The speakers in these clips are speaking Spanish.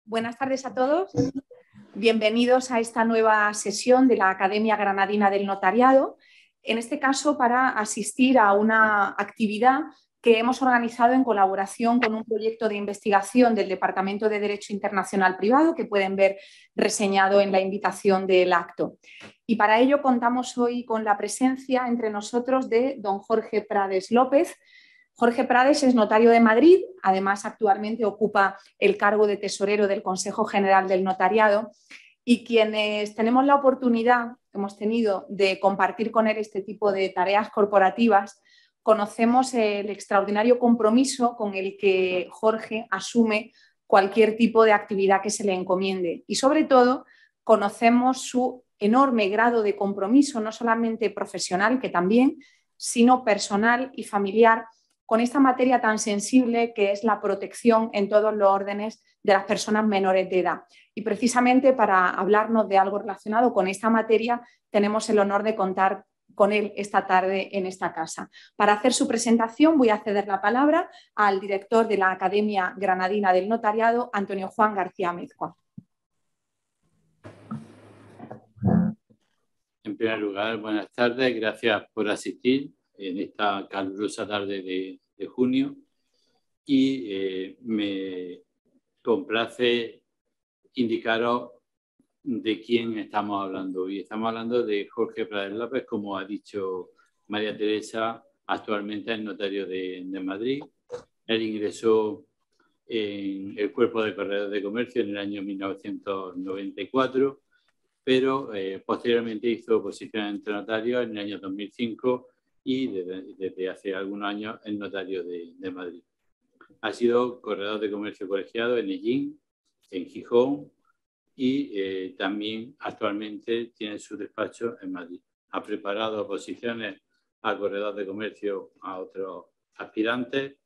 Buenas tardes a todos. Bienvenidos a esta nueva sesión de la Academia Granadina del Notariado, en este caso para asistir a una actividad que hemos organizado en colaboración con un proyecto de investigación del Departamento de Derecho Internacional Privado, que pueden ver reseñado en la invitación del acto. Y para ello contamos hoy con la presencia entre nosotros de don Jorge Prades López. Jorge Prades es notario de Madrid, además actualmente ocupa el cargo de tesorero del Consejo General del Notariado, y quienes tenemos la oportunidad, hemos tenido, de compartir con él este tipo de tareas corporativas, conocemos el extraordinario compromiso con el que Jorge asume cualquier tipo de actividad que se le encomiende y, sobre todo, conocemos su enorme grado de compromiso, no solamente profesional, que también, sino personal y familiar, con esta materia tan sensible que es la protección en todos los órdenes de las personas menores de edad. Y precisamente para hablarnos de algo relacionado con esta materia tenemos el honor de contar con él esta tarde en esta casa. Para hacer su presentación voy a ceder la palabra al director de la Academia Granadina del Notariado, Antonio Juan García Amezcua. En primer lugar, buenas tardes, gracias por asistir en esta calurosa tarde de junio y me complace indicaros de quién estamos hablando hoy. Estamos hablando de Jorge Prades López, como ha dicho María Teresa, actualmente es notario de Madrid. Él ingresó en el Cuerpo de Correos de Comercio en el año 1994, pero posteriormente hizo oposición entre notarios en el año 2005 y desde hace algunos años el notario de Madrid. Ha sido corredor de comercio colegiado en Ellín, en Gijón y también actualmente tiene su despacho en Madrid. Ha preparado oposiciones a corredor de comercio a otros aspirantes.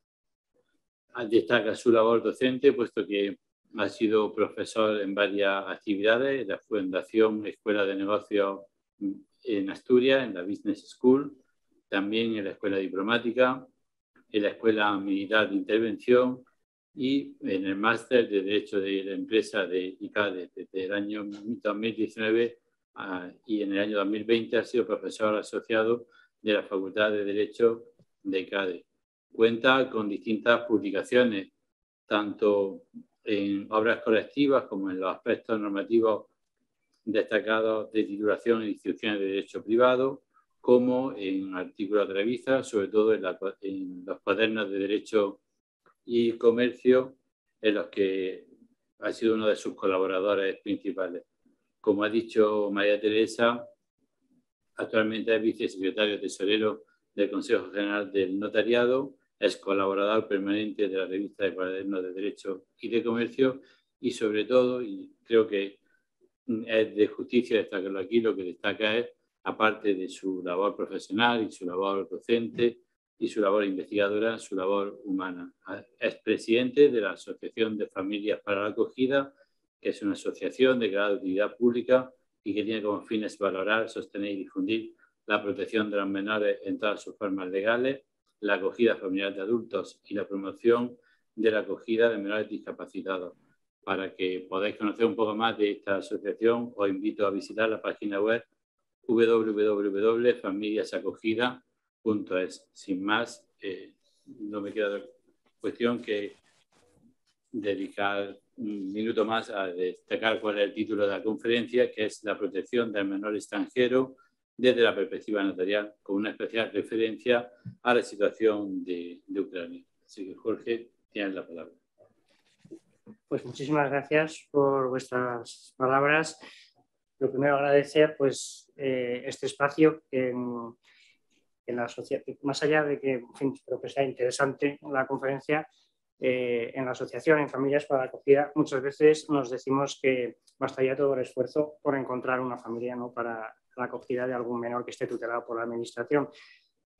Destaca su labor docente, puesto que ha sido profesor en varias actividades, en la Fundación Escuela de Negocios en Asturias, en la Business School, también en la Escuela Diplomática, en la Escuela Militar de Intervención y en el Máster de Derecho de la Empresa de ICADE. Desde el año 2019 y en el año 2020 ha sido profesor asociado de la Facultad de Derecho de ICADE. Cuenta con distintas publicaciones, tanto en obras colectivas como en los aspectos normativos destacados de titulación en instituciones de derecho privado, como en artículos de revista, sobre todo en los cuadernos de Derecho y Comercio, en los que ha sido uno de sus colaboradores principales. Como ha dicho María Teresa, actualmente es vicesecretario tesorero del Consejo General del Notariado, es colaborador permanente de la revista de Cuadernos de Derecho y de Comercio y, sobre todo, y creo que es de justicia destacarlo aquí, lo que destaca es, aparte de su labor profesional y su labor docente y su labor investigadora, su labor humana. Es presidente de la Asociación de Familias para la Acogida, que es una asociación declarada de utilidad pública y que tiene como fines valorar, sostener y difundir la protección de los menores en todas sus formas legales, la acogida familiar de adultos y la promoción de la acogida de menores discapacitados. Para que podáis conocer un poco más de esta asociación, os invito a visitar la página web www.familiasacogida.es. Sin más, no me queda cuestión que dedicar un minuto más a destacar cuál es el título de la conferencia, que es la protección del menor extranjero desde la perspectiva notarial, con una especial referencia a la situación de Ucrania. Así que, Jorge, tienes la palabra. Pues muchísimas gracias por vuestras palabras. Lo primero, agradecer pues, este espacio en la asociación, más allá de que, en fin, espero que sea interesante la conferencia, en la asociación, en Familias para la Acogida, muchas veces nos decimos que bastaría todo el esfuerzo por encontrar una familia, ¿no?, para la acogida de algún menor que esté tutelado por la Administración.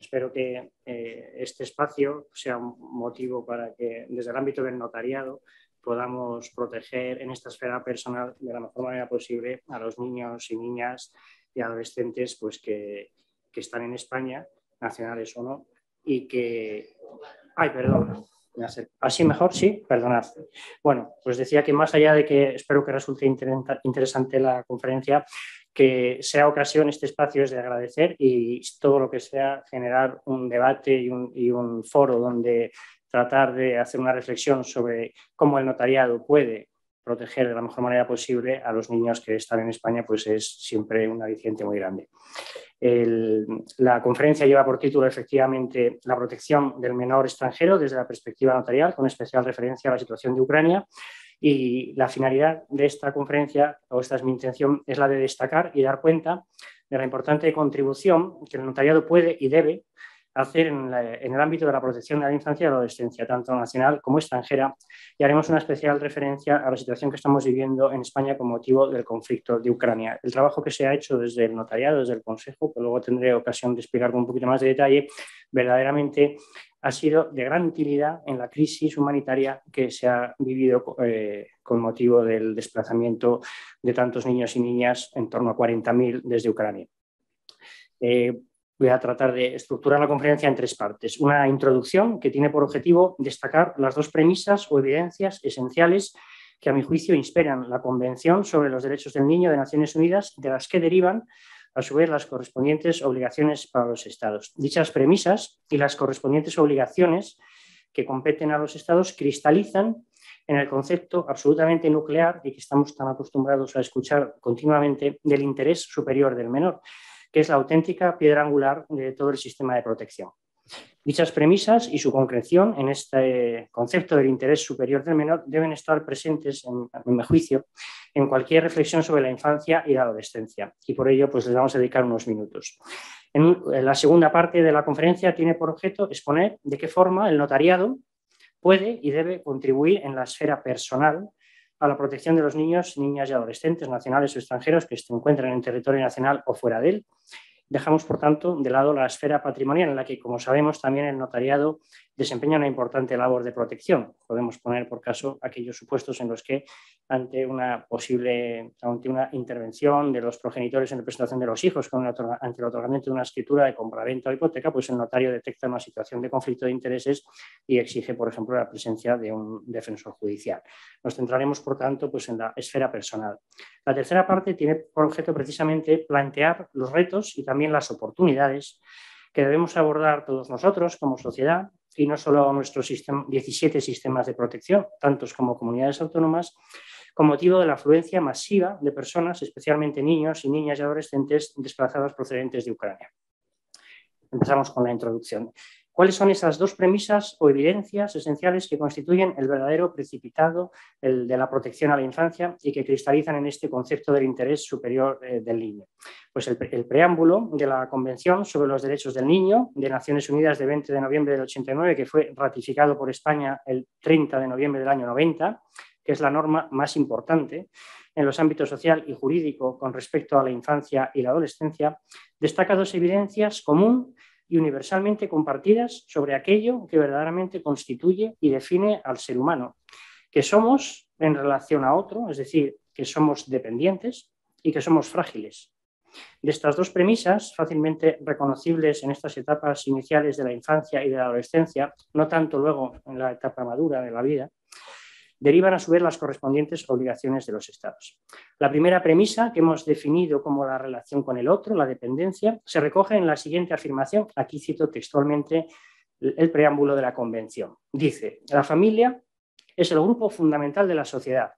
Espero que este espacio sea un motivo para que desde el ámbito del notariado podamos proteger en esta esfera personal de la mejor manera posible a los niños y niñas y adolescentes pues, que están en España, nacionales o no, y que... ¡Ay, perdón! Así mejor, sí, perdonad. Bueno, pues decía que más allá de que espero que resulte interesante la conferencia, que sea ocasión, este espacio es de agradecer y todo lo que sea generar un debate y un foro donde tratar de hacer una reflexión sobre cómo el notariado puede proteger de la mejor manera posible a los niños que están en España, pues es siempre un aliciente muy grande. La conferencia lleva por título efectivamente la protección del menor extranjero desde la perspectiva notarial, con especial referencia a la situación de Ucrania, y la finalidad de esta conferencia, o esta es mi intención, es la de destacar y dar cuenta de la importante contribución que el notariado puede y debe hacer en el ámbito de la protección de la infancia y la adolescencia, tanto nacional como extranjera, y haremos una especial referencia a la situación que estamos viviendo en España con motivo del conflicto de Ucrania. El trabajo que se ha hecho desde el notariado, desde el Consejo, que luego tendré ocasión de explicar con un poquito más de detalle, verdaderamente ha sido de gran utilidad en la crisis humanitaria que se ha vivido con motivo del desplazamiento de tantos niños y niñas, en torno a 40.000 desde Ucrania. Voy a tratar de estructurar la conferencia en tres partes. Una introducción que tiene por objetivo destacar las dos premisas o evidencias esenciales que a mi juicio inspiran la Convención sobre los Derechos del Niño de Naciones Unidas, de las que derivan a su vez las correspondientes obligaciones para los Estados. Dichas premisas y las correspondientes obligaciones que competen a los Estados cristalizan en el concepto absolutamente nuclear y que estamos tan acostumbrados a escuchar continuamente del interés superior del menor, que es la auténtica piedra angular de todo el sistema de protección. Dichas premisas y su concreción en este concepto del interés superior del menor deben estar presentes, en mi juicio, en cualquier reflexión sobre la infancia y la adolescencia. Y por ello, pues les vamos a dedicar unos minutos. En la segunda parte de la conferencia tiene por objeto exponer de qué forma el notariado puede y debe contribuir en la esfera personal a la protección de los niños, niñas y adolescentes nacionales o extranjeros que se encuentran en territorio nacional o fuera de él. Dejamos, por tanto, de lado la esfera patrimonial, en la que, como sabemos, también el notariado desempeña una importante labor de protección. Podemos poner, por caso, aquellos supuestos en los que, ante una intervención de los progenitores en representación de los hijos, ante el otorgamiento de una escritura de compraventa o hipoteca, pues el notario detecta una situación de conflicto de intereses y exige, por ejemplo, la presencia de un defensor judicial. Nos centraremos, por tanto, pues en la esfera personal. La tercera parte tiene por objeto precisamente plantear los retos y también las oportunidades que debemos abordar todos nosotros como sociedad, y no solo nuestros 17 sistemas de protección, tantos como comunidades autónomas, con motivo de la afluencia masiva de personas, especialmente niños y niñas y adolescentes desplazados procedentes de Ucrania. Empezamos con la introducción. ¿Cuáles son esas dos premisas o evidencias esenciales que constituyen el verdadero precipitado de la protección a la infancia y que cristalizan en este concepto del interés superior del niño? Pues el preámbulo de la Convención sobre los Derechos del Niño de Naciones Unidas de 20 de noviembre del 89, que fue ratificado por España el 30 de noviembre del año 90, que es la norma más importante en los ámbitos social y jurídico con respecto a la infancia y la adolescencia, destaca dos evidencias común y universalmente compartidas sobre aquello que verdaderamente constituye y define al ser humano, que somos en relación a otro, es decir, que somos dependientes y que somos frágiles. De estas dos premisas, fácilmente reconocibles en estas etapas iniciales de la infancia y de la adolescencia, no tanto luego en la etapa madura de la vida, derivan a su vez las correspondientes obligaciones de los Estados. La primera premisa, que hemos definido como la relación con el otro, la dependencia, se recoge en la siguiente afirmación. Aquí cito textualmente el preámbulo de la Convención. Dice: la familia es el grupo fundamental de la sociedad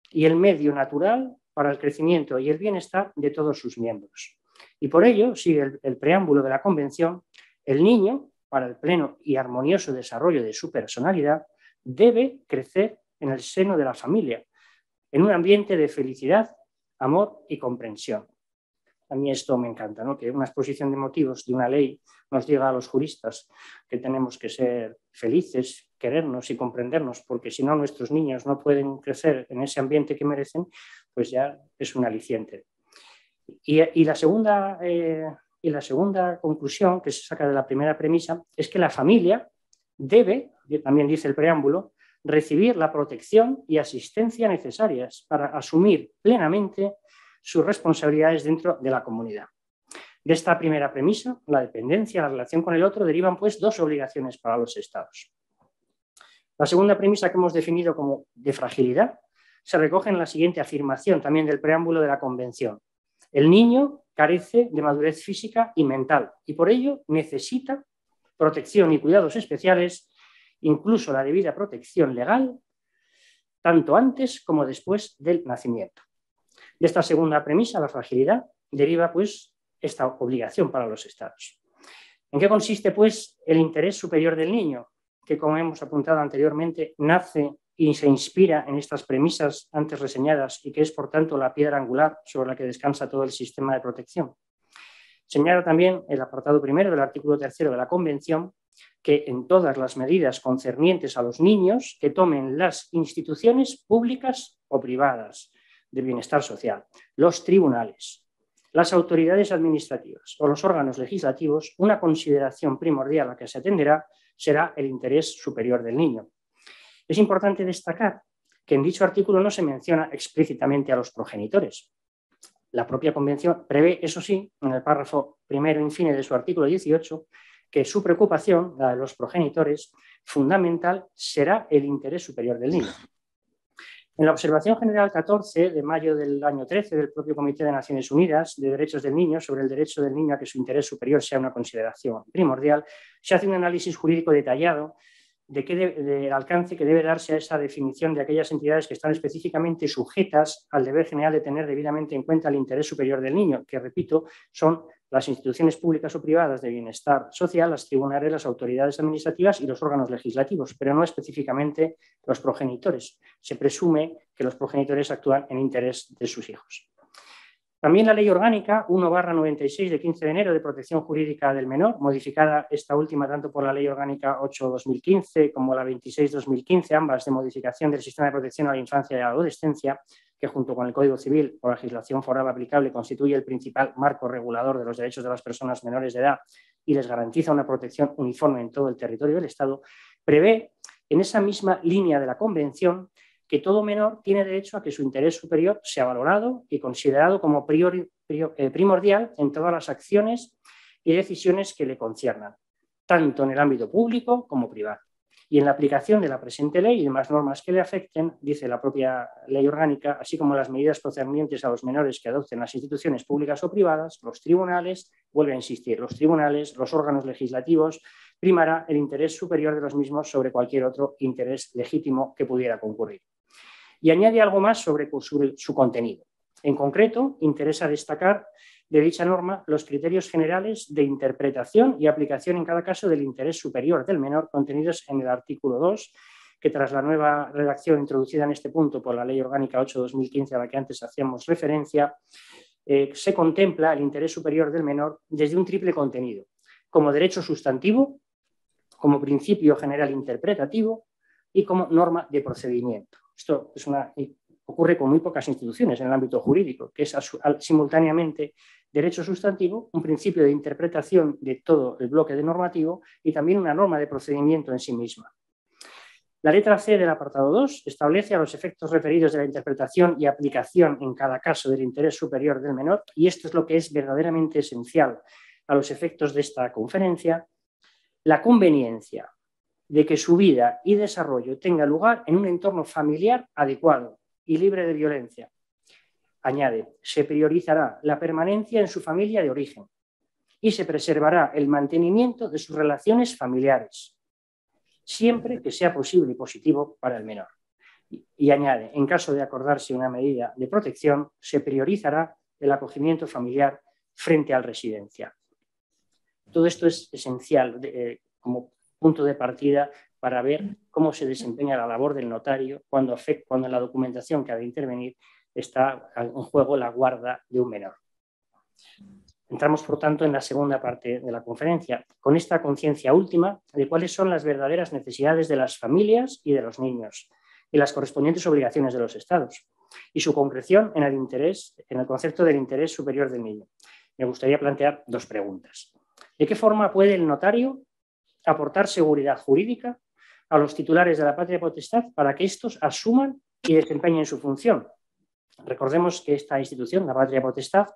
y el medio natural para el crecimiento y el bienestar de todos sus miembros. Y por ello, sigue el preámbulo de la Convención, el niño, para el pleno y armonioso desarrollo de su personalidad, debe crecer en el seno de la familia, en un ambiente de felicidad, amor y comprensión. A mí esto me encanta, ¿no? Que una exposición de motivos de una ley nos diga a los juristas que tenemos que ser felices, querernos y comprendernos, porque si no nuestros niños no pueden crecer en ese ambiente que merecen, pues ya es un aliciente. Y la segunda conclusión que se saca de la primera premisa es que la familia debe, también dice el preámbulo, recibir la protección y asistencia necesarias para asumir plenamente sus responsabilidades dentro de la comunidad. De esta primera premisa, la dependencia, la relación con el otro, derivan pues dos obligaciones para los Estados. La segunda premisa que hemos definido como de fragilidad se recoge en la siguiente afirmación también del preámbulo de la Convención. El niño carece de madurez física y mental y por ello necesita protección y cuidados especiales, incluso la debida protección legal, tanto antes como después del nacimiento. De esta segunda premisa, la fragilidad, deriva pues esta obligación para los Estados. ¿En qué consiste pues el interés superior del niño? Que, como hemos apuntado anteriormente, nace y se inspira en estas premisas antes reseñadas y que es, por tanto, la piedra angular sobre la que descansa todo el sistema de protección. Señala también el apartado primero del artículo 3 de la Convención que en todas las medidas concernientes a los niños que tomen las instituciones públicas o privadas de bienestar social, los tribunales, las autoridades administrativas o los órganos legislativos, una consideración primordial a que se atenderá será el interés superior del niño. Es importante destacar que en dicho artículo no se menciona explícitamente a los progenitores. La propia Convención prevé, eso sí, en el párrafo primero in fine de su artículo 18, que su preocupación, la de los progenitores, fundamental será el interés superior del niño. En la Observación General 14 de mayo del año 13 del propio Comité de Naciones Unidas de Derechos del Niño sobre el derecho del niño a que su interés superior sea una consideración primordial, se hace un análisis jurídico detallado del alcance que debe darse a esa definición de aquellas entidades que están específicamente sujetas al deber general de tener debidamente en cuenta el interés superior del niño, que, repito, son las instituciones públicas o privadas de bienestar social, las tribunales, las autoridades administrativas y los órganos legislativos, pero no específicamente los progenitores. Se presume que los progenitores actúan en interés de sus hijos. También la Ley Orgánica 1/96 de 15 de enero de protección jurídica del menor, modificada esta última tanto por la Ley Orgánica 8/2015 como la 26/2015, ambas de modificación del sistema de protección a la infancia y a la adolescencia, que junto con el Código Civil o legislación foral aplicable constituye el principal marco regulador de los derechos de las personas menores de edad y les garantiza una protección uniforme en todo el territorio del Estado, prevé en esa misma línea de la Convención que todo menor tiene derecho a que su interés superior sea valorado y considerado como primordial en todas las acciones y decisiones que le conciernan, tanto en el ámbito público como privado. Y en la aplicación de la presente ley y demás normas que le afecten, dice la propia ley orgánica, así como las medidas concernientes a los menores que adopten las instituciones públicas o privadas, los tribunales, vuelve a insistir, los tribunales, los órganos legislativos, primará el interés superior de los mismos sobre cualquier otro interés legítimo que pudiera concurrir. Y añade algo más sobre su contenido. En concreto, interesa destacar de dicha norma los criterios generales de interpretación y aplicación en cada caso del interés superior del menor contenidos en el artículo 2, que tras la nueva redacción introducida en este punto por la Ley Orgánica 8/2015 a la que antes hacíamos referencia, se contempla el interés superior del menor desde un triple contenido, como derecho sustantivo, como principio general interpretativo y como norma de procedimiento. Esto ocurre con muy pocas instituciones en el ámbito jurídico, que es simultáneamente derecho sustantivo, un principio de interpretación de todo el bloque de normativo y también una norma de procedimiento en sí misma. La letra C del apartado 2 establece a los efectos referidos de la interpretación y aplicación en cada caso del interés superior del menor, y esto es lo que es verdaderamente esencial a los efectos de esta conferencia, la conveniencia de que su vida y desarrollo tenga lugar en un entorno familiar adecuado y libre de violencia. Añade, se priorizará la permanencia en su familia de origen y se preservará el mantenimiento de sus relaciones familiares, siempre que sea posible y positivo para el menor. Y añade, en caso de acordarse una medida de protección, se priorizará el acogimiento familiar frente al residencial. Todo esto es esencial como punto de partida para ver cómo se desempeña la labor del notario cuando en la documentación que ha de intervenir está en juego la guarda de un menor. Entramos, por tanto, en la segunda parte de la conferencia, con esta conciencia última de cuáles son las verdaderas necesidades de las familias y de los niños y las correspondientes obligaciones de los Estados y su concreción en el concepto del interés superior del niño. Me gustaría plantear dos preguntas. ¿De qué forma puede el notario aportar seguridad jurídica a los titulares de la patria potestad para que estos asuman y desempeñen su función? Recordemos que esta institución, la patria potestad,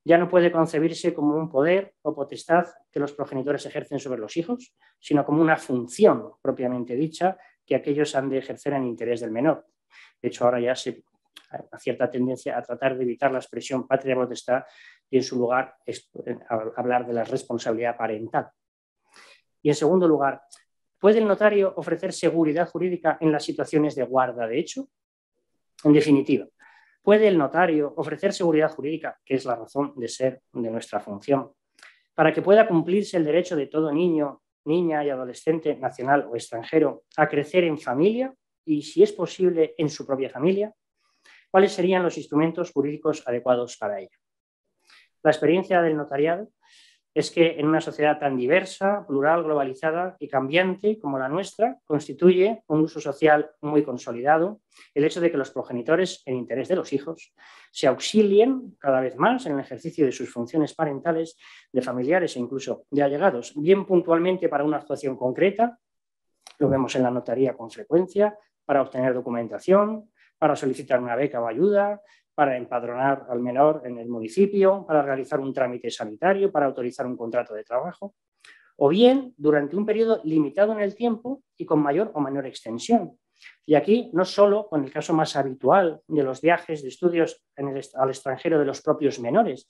ya no puede concebirse como un poder o potestad que los progenitores ejercen sobre los hijos, sino como una función propiamente dicha que aquellos han de ejercer en interés del menor. De hecho, ahora ya hay una cierta tendencia a tratar de evitar la expresión patria potestad y en su lugar hablar de la responsabilidad parental. Y en segundo lugar, ¿puede el notario ofrecer seguridad jurídica en las situaciones de guarda de hecho? En definitiva, ¿puede el notario ofrecer seguridad jurídica, que es la razón de ser de nuestra función, para que pueda cumplirse el derecho de todo niño, niña y adolescente nacional o extranjero a crecer en familia y, si es posible, en su propia familia? ¿Cuáles serían los instrumentos jurídicos adecuados para ello? La experiencia del notariado es que en una sociedad tan diversa, plural, globalizada y cambiante como la nuestra, constituye un uso social muy consolidado el hecho de que los progenitores, en interés de los hijos, se auxilien cada vez más en el ejercicio de sus funciones parentales, de familiares e incluso de allegados, bien puntualmente para una actuación concreta, lo vemos en la notaría con frecuencia, para obtener documentación, para solicitar una beca o ayuda, para empadronar al menor en el municipio, para realizar un trámite sanitario, para autorizar un contrato de trabajo, o bien durante un periodo limitado en el tiempo y con mayor o menor extensión. Y aquí no solo con el caso más habitual de los viajes de estudios al extranjero de los propios menores,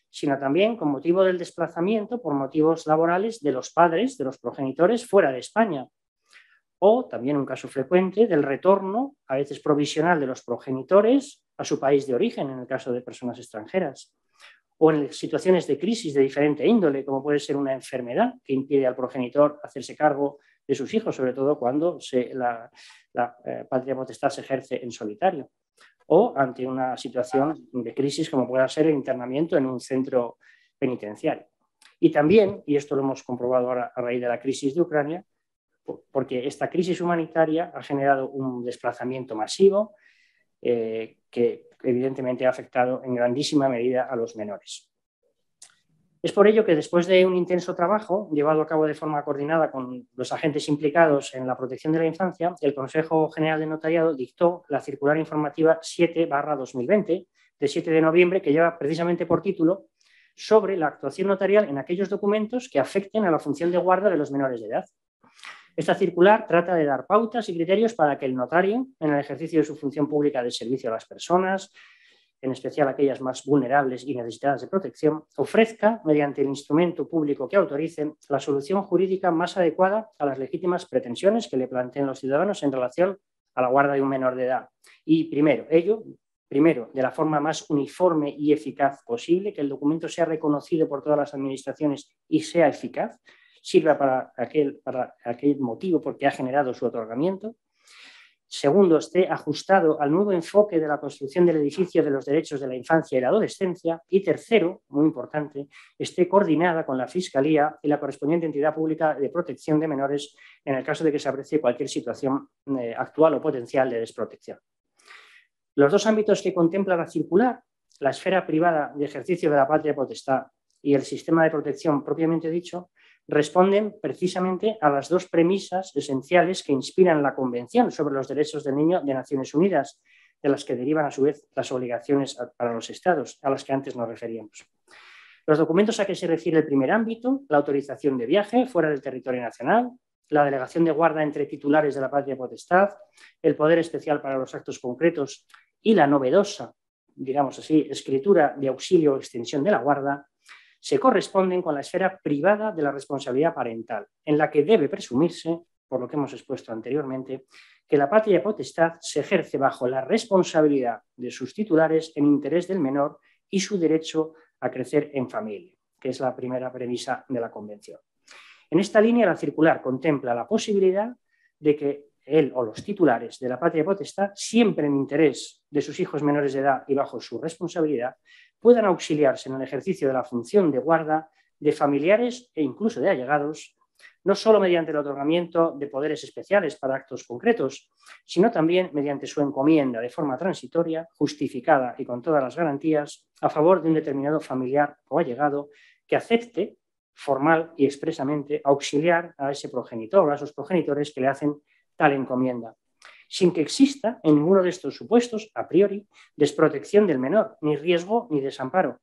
sino también con motivo del desplazamiento por motivos laborales de los padres, de los progenitores fuera de España. O también un caso frecuente del retorno, a veces provisional, de los progenitores a su país de origen, en el caso de personas extranjeras. O en situaciones de crisis de diferente índole, como puede ser una enfermedad que impide al progenitor hacerse cargo de sus hijos, sobre todo cuando la patria potestad se ejerce en solitario. O ante una situación de crisis como pueda ser el internamiento en un centro penitenciario. Y también, y esto lo hemos comprobado ahora a raíz de la crisis de Ucrania, porque esta crisis humanitaria ha generado un desplazamiento masivo que evidentemente ha afectado en grandísima medida a los menores. Es por ello que después de un intenso trabajo llevado a cabo de forma coordinada con los agentes implicados en la protección de la infancia, el Consejo General de Notariado dictó la circular informativa 7/2020 de 7 de noviembre, que lleva precisamente por título sobre la actuación notarial en aquellos documentos que afecten a la función de guarda de los menores de edad. Esta circular trata de dar pautas y criterios para que el notario, en el ejercicio de su función pública de servicio a las personas, en especial aquellas más vulnerables y necesitadas de protección, ofrezca, mediante el instrumento público que autorice, la solución jurídica más adecuada a las legítimas pretensiones que le planteen los ciudadanos en relación a la guarda de un menor de edad. Y primero, de la forma más uniforme y eficaz posible, que el documento sea reconocido por todas las administraciones y sea eficaz, sirva para aquel motivo porque ha generado su otorgamiento. Segundo, esté ajustado al nuevo enfoque de la construcción del edificio de los derechos de la infancia y la adolescencia. Y tercero, muy importante, esté coordinada con la Fiscalía y la correspondiente entidad pública de protección de menores en el caso de que se aprecie cualquier situación actual o potencial de desprotección. Los dos ámbitos que contempla la circular, la esfera privada de ejercicio de la patria potestad y el sistema de protección propiamente dicho, responden precisamente a las dos premisas esenciales que inspiran la Convención sobre los Derechos del Niño de Naciones Unidas, de las que derivan a su vez las obligaciones para los Estados, a las que antes nos referíamos. Los documentos a que se refiere el primer ámbito, la autorización de viaje fuera del territorio nacional, la delegación de guarda entre titulares de la patria potestad, el poder especial para los actos concretos y la novedosa, digamos así, escritura de auxilio o extensión de la guarda, se corresponden con la esfera privada de la responsabilidad parental, en la que debe presumirse, por lo que hemos expuesto anteriormente, que la patria potestad se ejerce bajo la responsabilidad de sus titulares en interés del menor y su derecho a crecer en familia, que es la primera premisa de la Convención. En esta línea, la circular contempla la posibilidad de que él o los titulares de la patria potestad, siempre en interés de sus hijos menores de edad y bajo su responsabilidad, puedan auxiliarse en el ejercicio de la función de guarda de familiares e incluso de allegados, no solo mediante el otorgamiento de poderes especiales para actos concretos, sino también mediante su encomienda de forma transitoria, justificada y con todas las garantías a favor de un determinado familiar o allegado que acepte formal y expresamente auxiliar a ese progenitor o a esos progenitores que le hacen tal encomienda, sin que exista en ninguno de estos supuestos, a priori, desprotección del menor, ni riesgo ni desamparo,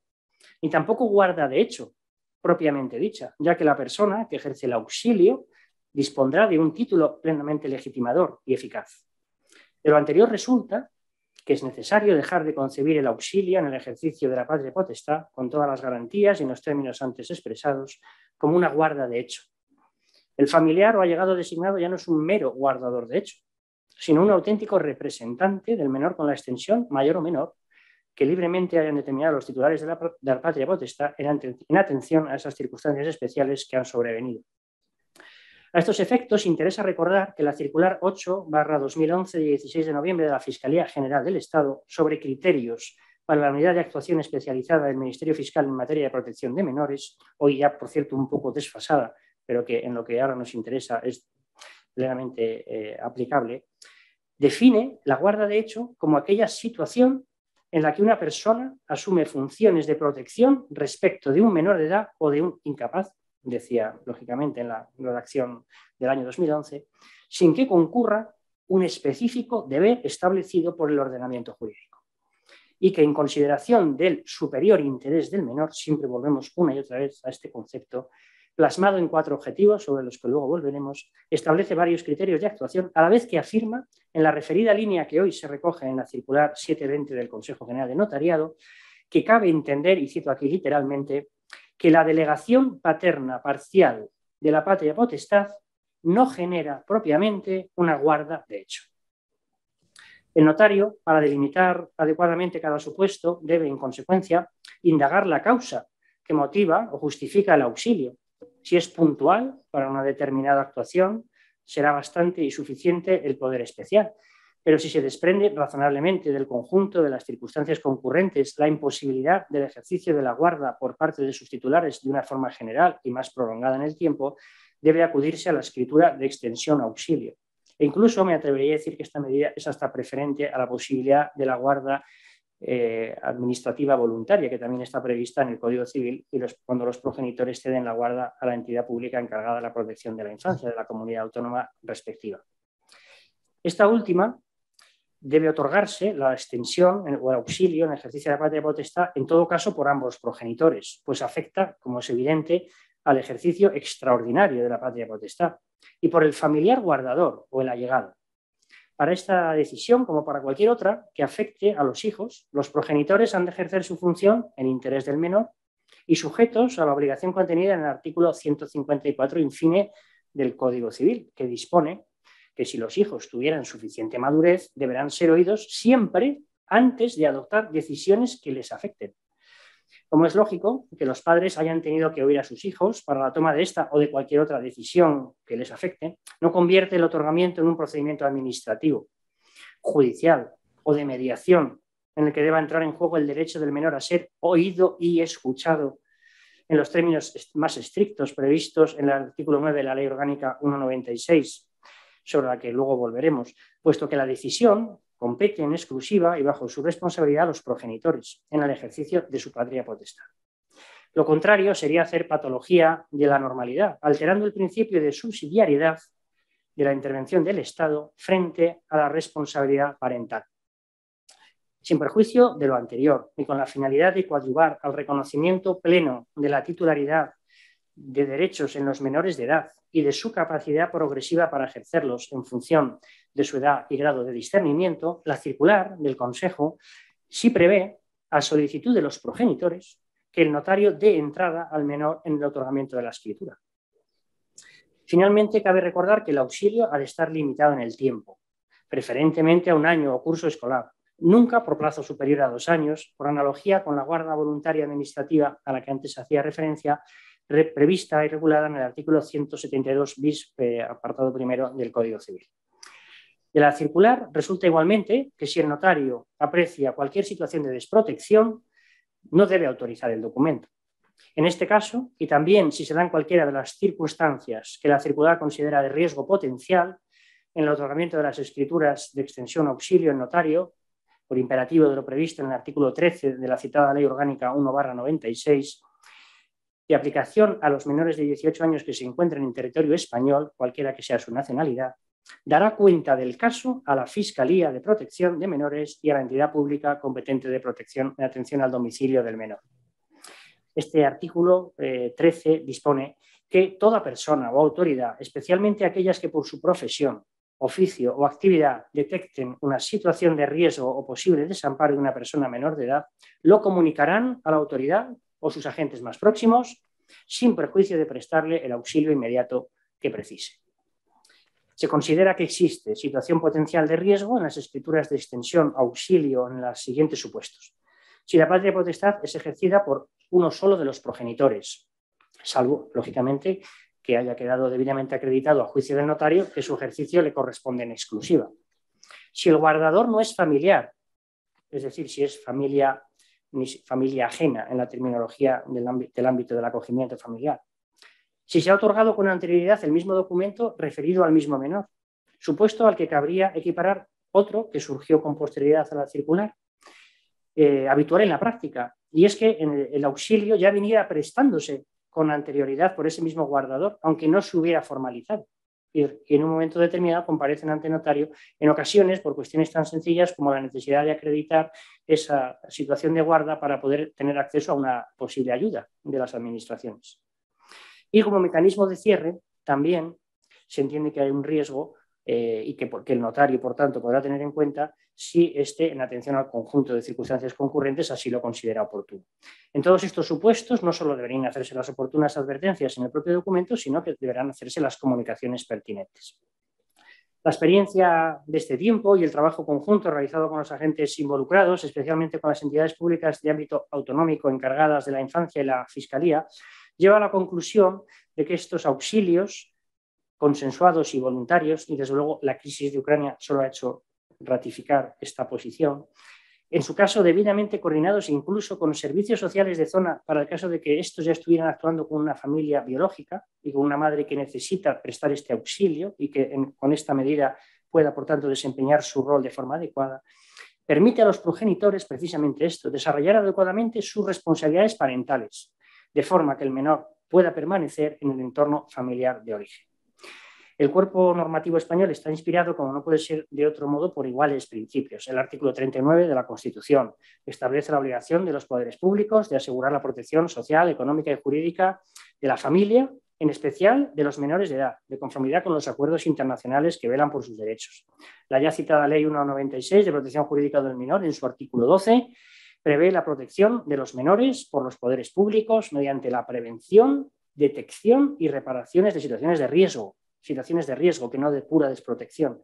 ni tampoco guarda de hecho, propiamente dicha, ya que la persona que ejerce el auxilio dispondrá de un título plenamente legitimador y eficaz. De lo anterior resulta que es necesario dejar de concebir el auxilio en el ejercicio de la patria potestad, con todas las garantías y en los términos antes expresados, como una guarda de hecho. El familiar o allegado designado ya no es un mero guardador de hecho, sino un auténtico representante del menor con la extensión, mayor o menor, que libremente hayan determinado los titulares de la patria potestad en atención a esas circunstancias especiales que han sobrevenido. A estos efectos interesa recordar que la circular 8/2011 de 16 de noviembre de la Fiscalía General del Estado sobre criterios para la unidad de actuación especializada del Ministerio Fiscal en materia de protección de menores, hoy ya, por cierto, un poco desfasada, pero que en lo que ahora nos interesa es plenamente aplicable, define la guarda de hecho como aquella situación en la que una persona asume funciones de protección respecto de un menor de edad o de un incapaz, decía lógicamente en la redacción del año 2011, sin que concurra un específico deber establecido por el ordenamiento jurídico. Y que en consideración del superior interés del menor, siempre volvemos una y otra vez a este concepto, plasmado en 4 objetivos, sobre los que luego volveremos, establece varios criterios de actuación, a la vez que afirma, en la referida línea que hoy se recoge en la circular 720 del Consejo General de Notariado, que cabe entender, y cito aquí literalmente, que la delegación paterna parcial de la patria potestad no genera propiamente una guarda de hecho. El notario, para delimitar adecuadamente cada supuesto, debe, en consecuencia, indagar la causa que motiva o justifica el auxilio. Si es puntual para una determinada actuación, será bastante y suficiente el poder especial. Pero si se desprende razonablemente del conjunto de las circunstancias concurrentes la imposibilidad del ejercicio de la guarda por parte de sus titulares de una forma general y más prolongada en el tiempo, debe acudirse a la escritura de extensión auxilio. E incluso me atrevería a decir que esta medida es hasta preferente a la posibilidad de la guarda administrativa voluntaria, que también está prevista en el Código Civil, y cuando los progenitores ceden la guarda a la entidad pública encargada de la protección de la infancia de la comunidad autónoma respectiva. Esta última debe otorgarse la extensión o el auxilio en el ejercicio de la patria potestad, en todo caso por ambos progenitores, pues afecta, como es evidente, al ejercicio extraordinario de la patria potestad, y por el familiar guardador o el allegado. Para esta decisión, como para cualquier otra que afecte a los hijos, los progenitores han de ejercer su función en interés del menor y sujetos a la obligación contenida en el artículo 154 infine del Código Civil, que dispone que si los hijos tuvieran suficiente madurez, deberán ser oídos siempre antes de adoptar decisiones que les afecten. Como es lógico que los padres hayan tenido que oír a sus hijos para la toma de esta o de cualquier otra decisión que les afecte, no convierte el otorgamiento en un procedimiento administrativo, judicial o de mediación en el que deba entrar en juego el derecho del menor a ser oído y escuchado en los términos más estrictos previstos en el artículo 9 de la Ley Orgánica 196, sobre la que luego volveremos, puesto que la decisión compete en exclusiva y bajo su responsabilidad a los progenitores en el ejercicio de su patria potestad. Lo contrario sería hacer patología de la normalidad, alterando el principio de subsidiariedad de la intervención del Estado frente a la responsabilidad parental. Sin perjuicio de lo anterior y con la finalidad de coadyuvar al reconocimiento pleno de la titularidad de derechos en los menores de edad y de su capacidad progresiva para ejercerlos en función de su edad y grado de discernimiento, la circular del Consejo sí prevé, a solicitud de los progenitores, que el notario dé entrada al menor en el otorgamiento de la escritura. Finalmente, cabe recordar que el auxilio ha de estar limitado en el tiempo, preferentemente a 1 año o curso escolar, nunca por plazo superior a 2 años, por analogía con la guarda voluntaria administrativa a la que antes hacía referencia, prevista y regulada en el artículo 172 bis, apartado primero del Código Civil. De la circular resulta igualmente que si el notario aprecia cualquier situación de desprotección, no debe autorizar el documento. En este caso, y también si se dan cualquiera de las circunstancias que la circular considera de riesgo potencial en el otorgamiento de las escrituras de extensión auxilio en notario, por imperativo de lo previsto en el artículo 13 de la citada Ley Orgánica 1/96, de aplicación a los menores de 18 años que se encuentren en territorio español, cualquiera que sea su nacionalidad, dará cuenta del caso a la Fiscalía de Protección de Menores y a la entidad pública competente de protección en atención al domicilio del menor. Este artículo 13 dispone que toda persona o autoridad, especialmente aquellas que por su profesión, oficio o actividad detecten una situación de riesgo o posible desamparo de una persona menor de edad, lo comunicarán a la autoridad o sus agentes más próximos, sin perjuicio de prestarle el auxilio inmediato que precise. Se considera que existe situación potencial de riesgo en las escrituras de extensión auxilio en los siguientes supuestos. Si la patria potestad es ejercida por uno solo de los progenitores, salvo, lógicamente, que haya quedado debidamente acreditado a juicio del notario que su ejercicio le corresponde en exclusiva. Si el guardador no es familiar, es decir, si es familia ajena en la terminología del ámbito del acogimiento familiar. Si se ha otorgado con anterioridad el mismo documento referido al mismo menor, supuesto al que cabría equiparar otro que surgió con posterioridad a la circular, habitual en la práctica, y es que el auxilio ya viniera prestándose con anterioridad por ese mismo guardador, aunque no se hubiera formalizado. Y en un momento determinado comparecen ante notario, en ocasiones por cuestiones tan sencillas como la necesidad de acreditar esa situación de guarda para poder tener acceso a una posible ayuda de las administraciones. Y como mecanismo de cierre, también se entiende que hay un riesgo y que el notario, por tanto, podrá tener en cuenta si en atención al conjunto de circunstancias concurrentes así lo considera oportuno. En todos estos supuestos no solo deberían hacerse las oportunas advertencias en el propio documento, sino que deberán hacerse las comunicaciones pertinentes. La experiencia de este tiempo y el trabajo conjunto realizado con los agentes involucrados, especialmente con las entidades públicas de ámbito autonómico encargadas de la infancia y la Fiscalía, lleva a la conclusión de que estos auxilios consensuados y voluntarios, y desde luego la crisis de Ucrania solo ha hecho ratificar esta posición, en su caso debidamente coordinados incluso con servicios sociales de zona para el caso de que estos ya estuvieran actuando con una familia biológica y con una madre que necesita prestar este auxilio y que con esta medida pueda, por tanto, desempeñar su rol de forma adecuada, permite a los progenitores precisamente esto, desarrollar adecuadamente sus responsabilidades parentales, de forma que el menor pueda permanecer en el entorno familiar de origen. El cuerpo normativo español está inspirado, como no puede ser de otro modo, por iguales principios. El artículo 39 de la Constitución establece la obligación de los poderes públicos de asegurar la protección social, económica y jurídica de la familia, en especial de los menores de edad, de conformidad con los acuerdos internacionales que velan por sus derechos. La ya citada Ley 196 de Protección Jurídica del Menor, en su artículo 12, prevé la protección de los menores por los poderes públicos mediante la prevención, detección y reparaciones de situaciones de riesgo que no de pura desprotección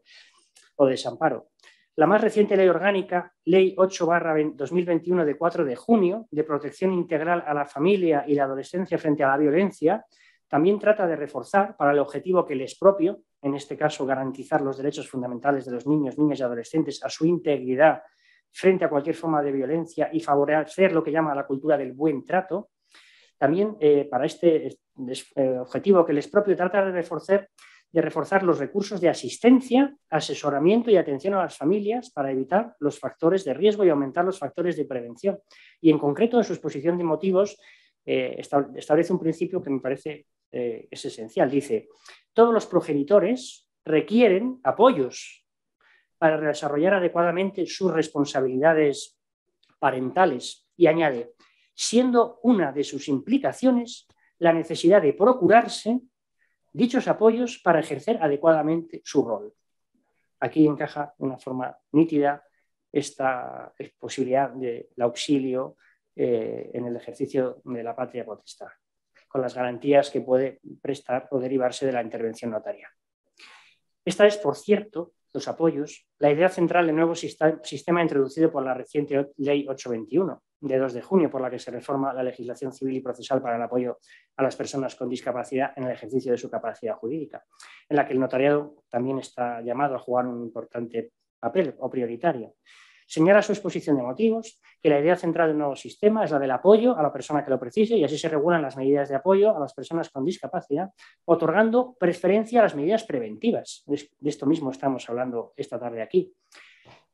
o desamparo. La más reciente ley orgánica, Ley 8/2021 de 4 de junio, de protección integral a la familia y la adolescencia frente a la violencia, también trata de reforzar para el objetivo que les es propio, en este caso garantizar los derechos fundamentales de los niños, niñas y adolescentes a su integridad frente a cualquier forma de violencia y favorecer lo que llama la cultura del buen trato. También para este objetivo que les es propio trata de reforzar los recursos de asistencia, asesoramiento y atención a las familias para evitar los factores de riesgo y aumentar los factores de prevención. Y en concreto, en su exposición de motivos, establece un principio que me parece es esencial. Dice, todos los progenitores requieren apoyos para desarrollar adecuadamente sus responsabilidades parentales y añade, siendo una de sus implicaciones la necesidad de procurarse dichos apoyos para ejercer adecuadamente su rol. Aquí encaja de una forma nítida esta posibilidad del auxilio en el ejercicio de la patria potestad, con las garantías que puede prestar o derivarse de la intervención notarial. Esta es, por cierto, los apoyos, la idea central del nuevo sistema introducido por la reciente Ley 821 de 2 de junio, por la que se reforma la legislación civil y procesal para el apoyo a las personas con discapacidad en el ejercicio de su capacidad jurídica, en la que el notariado también está llamado a jugar un importante papel o prioritario. Señala su exposición de motivos que la idea central del nuevo sistema es la del apoyo a la persona que lo precise y así se regulan las medidas de apoyo a las personas con discapacidad, otorgando preferencia a las medidas preventivas. De esto mismo estamos hablando esta tarde aquí.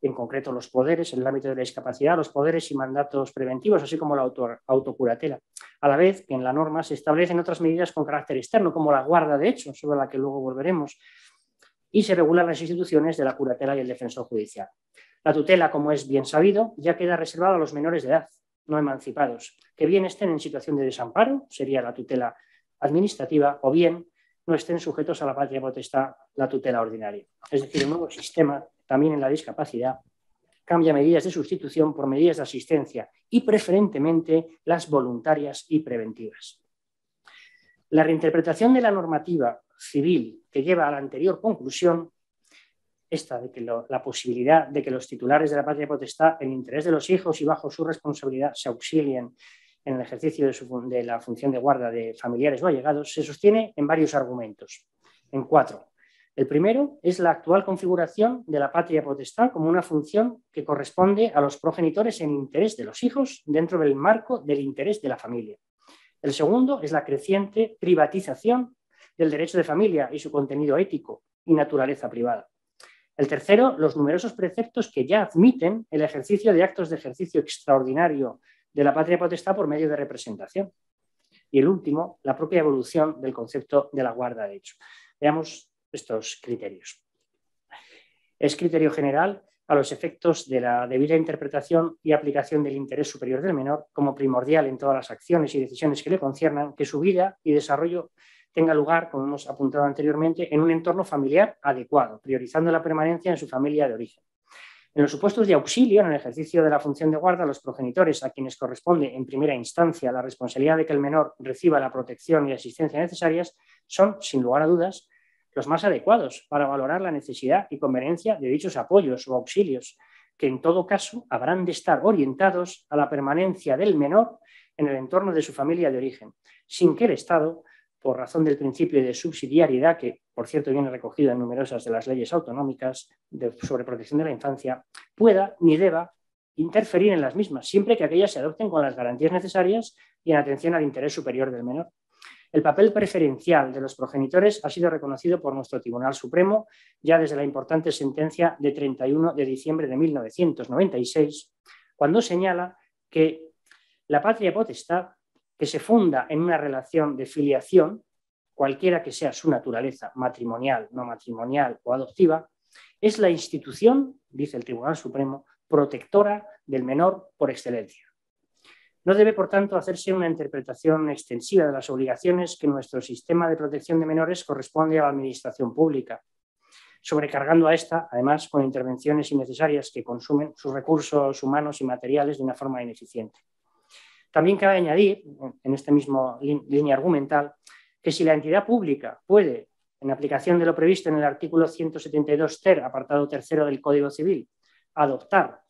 En concreto, los poderes, en el ámbito de la discapacidad, los poderes y mandatos preventivos, así como la autocuratela. A la vez que en la norma se establecen otras medidas con carácter externo, como la guarda de hecho, sobre la que luego volveremos, y se regulan las instituciones de la curatela y el defensor judicial. La tutela, como es bien sabido, ya queda reservada a los menores de edad, no emancipados, que bien estén en situación de desamparo, sería la tutela administrativa o bien no estén sujetos a la patria potestad, la tutela ordinaria. Es decir, el nuevo sistema, también en la discapacidad, cambia medidas de sustitución por medidas de asistencia y preferentemente las voluntarias y preventivas. La reinterpretación de la normativa civil que lleva a la anterior conclusión, esta de que la posibilidad de que los titulares de la patria potestad, en interés de los hijos y bajo su responsabilidad, se auxilien en el ejercicio de la función de guarda de familiares o allegados, se sostiene en varios argumentos, en 4. El primero es la actual configuración de la patria potestad como una función que corresponde a los progenitores en interés de los hijos dentro del marco del interés de la familia. El segundo es la creciente privatización del derecho de familia y su contenido ético y naturaleza privada. El tercero, los numerosos preceptos que ya admiten el ejercicio de actos de ejercicio extraordinario de la patria potestad por medio de representación. Y el último, la propia evolución del concepto de la guarda de hecho. Veamos estos criterios. Es criterio general a los efectos de la debida interpretación y aplicación del interés superior del menor como primordial en todas las acciones y decisiones que le conciernan, que su vida y desarrollo tenga lugar, como hemos apuntado anteriormente, en un entorno familiar adecuado, priorizando la permanencia en su familia de origen. En los supuestos de auxilio en el ejercicio de la función de guarda, los progenitores, a quienes corresponde en primera instancia la responsabilidad de que el menor reciba la protección y asistencia necesarias, son, sin lugar a dudas, los más adecuados para valorar la necesidad y conveniencia de dichos apoyos o auxilios, que en todo caso habrán de estar orientados a la permanencia del menor en el entorno de su familia de origen, sin que el Estado, por razón del principio de subsidiariedad, que por cierto viene recogido en numerosas de las leyes autonómicas sobre protección de la infancia, pueda ni deba interferir en las mismas, siempre que aquellas se adopten con las garantías necesarias y en atención al interés superior del menor. El papel preferencial de los progenitores ha sido reconocido por nuestro Tribunal Supremo ya desde la importante sentencia de 31 de diciembre de 1996, cuando señala que la patria potestad, que se funda en una relación de filiación, cualquiera que sea su naturaleza, matrimonial, no matrimonial o adoptiva, es la institución, dice el Tribunal Supremo, protectora del menor por excelencia. No debe, por tanto, hacerse una interpretación extensiva de las obligaciones que nuestro sistema de protección de menores corresponde a la administración pública, sobrecargando a esta, además, con intervenciones innecesarias que consumen sus recursos humanos y materiales de una forma ineficiente. También cabe añadir, en esta misma línea argumental, que si la entidad pública puede, en aplicación de lo previsto en el artículo 172 ter, apartado 3º del Código Civil, adoptar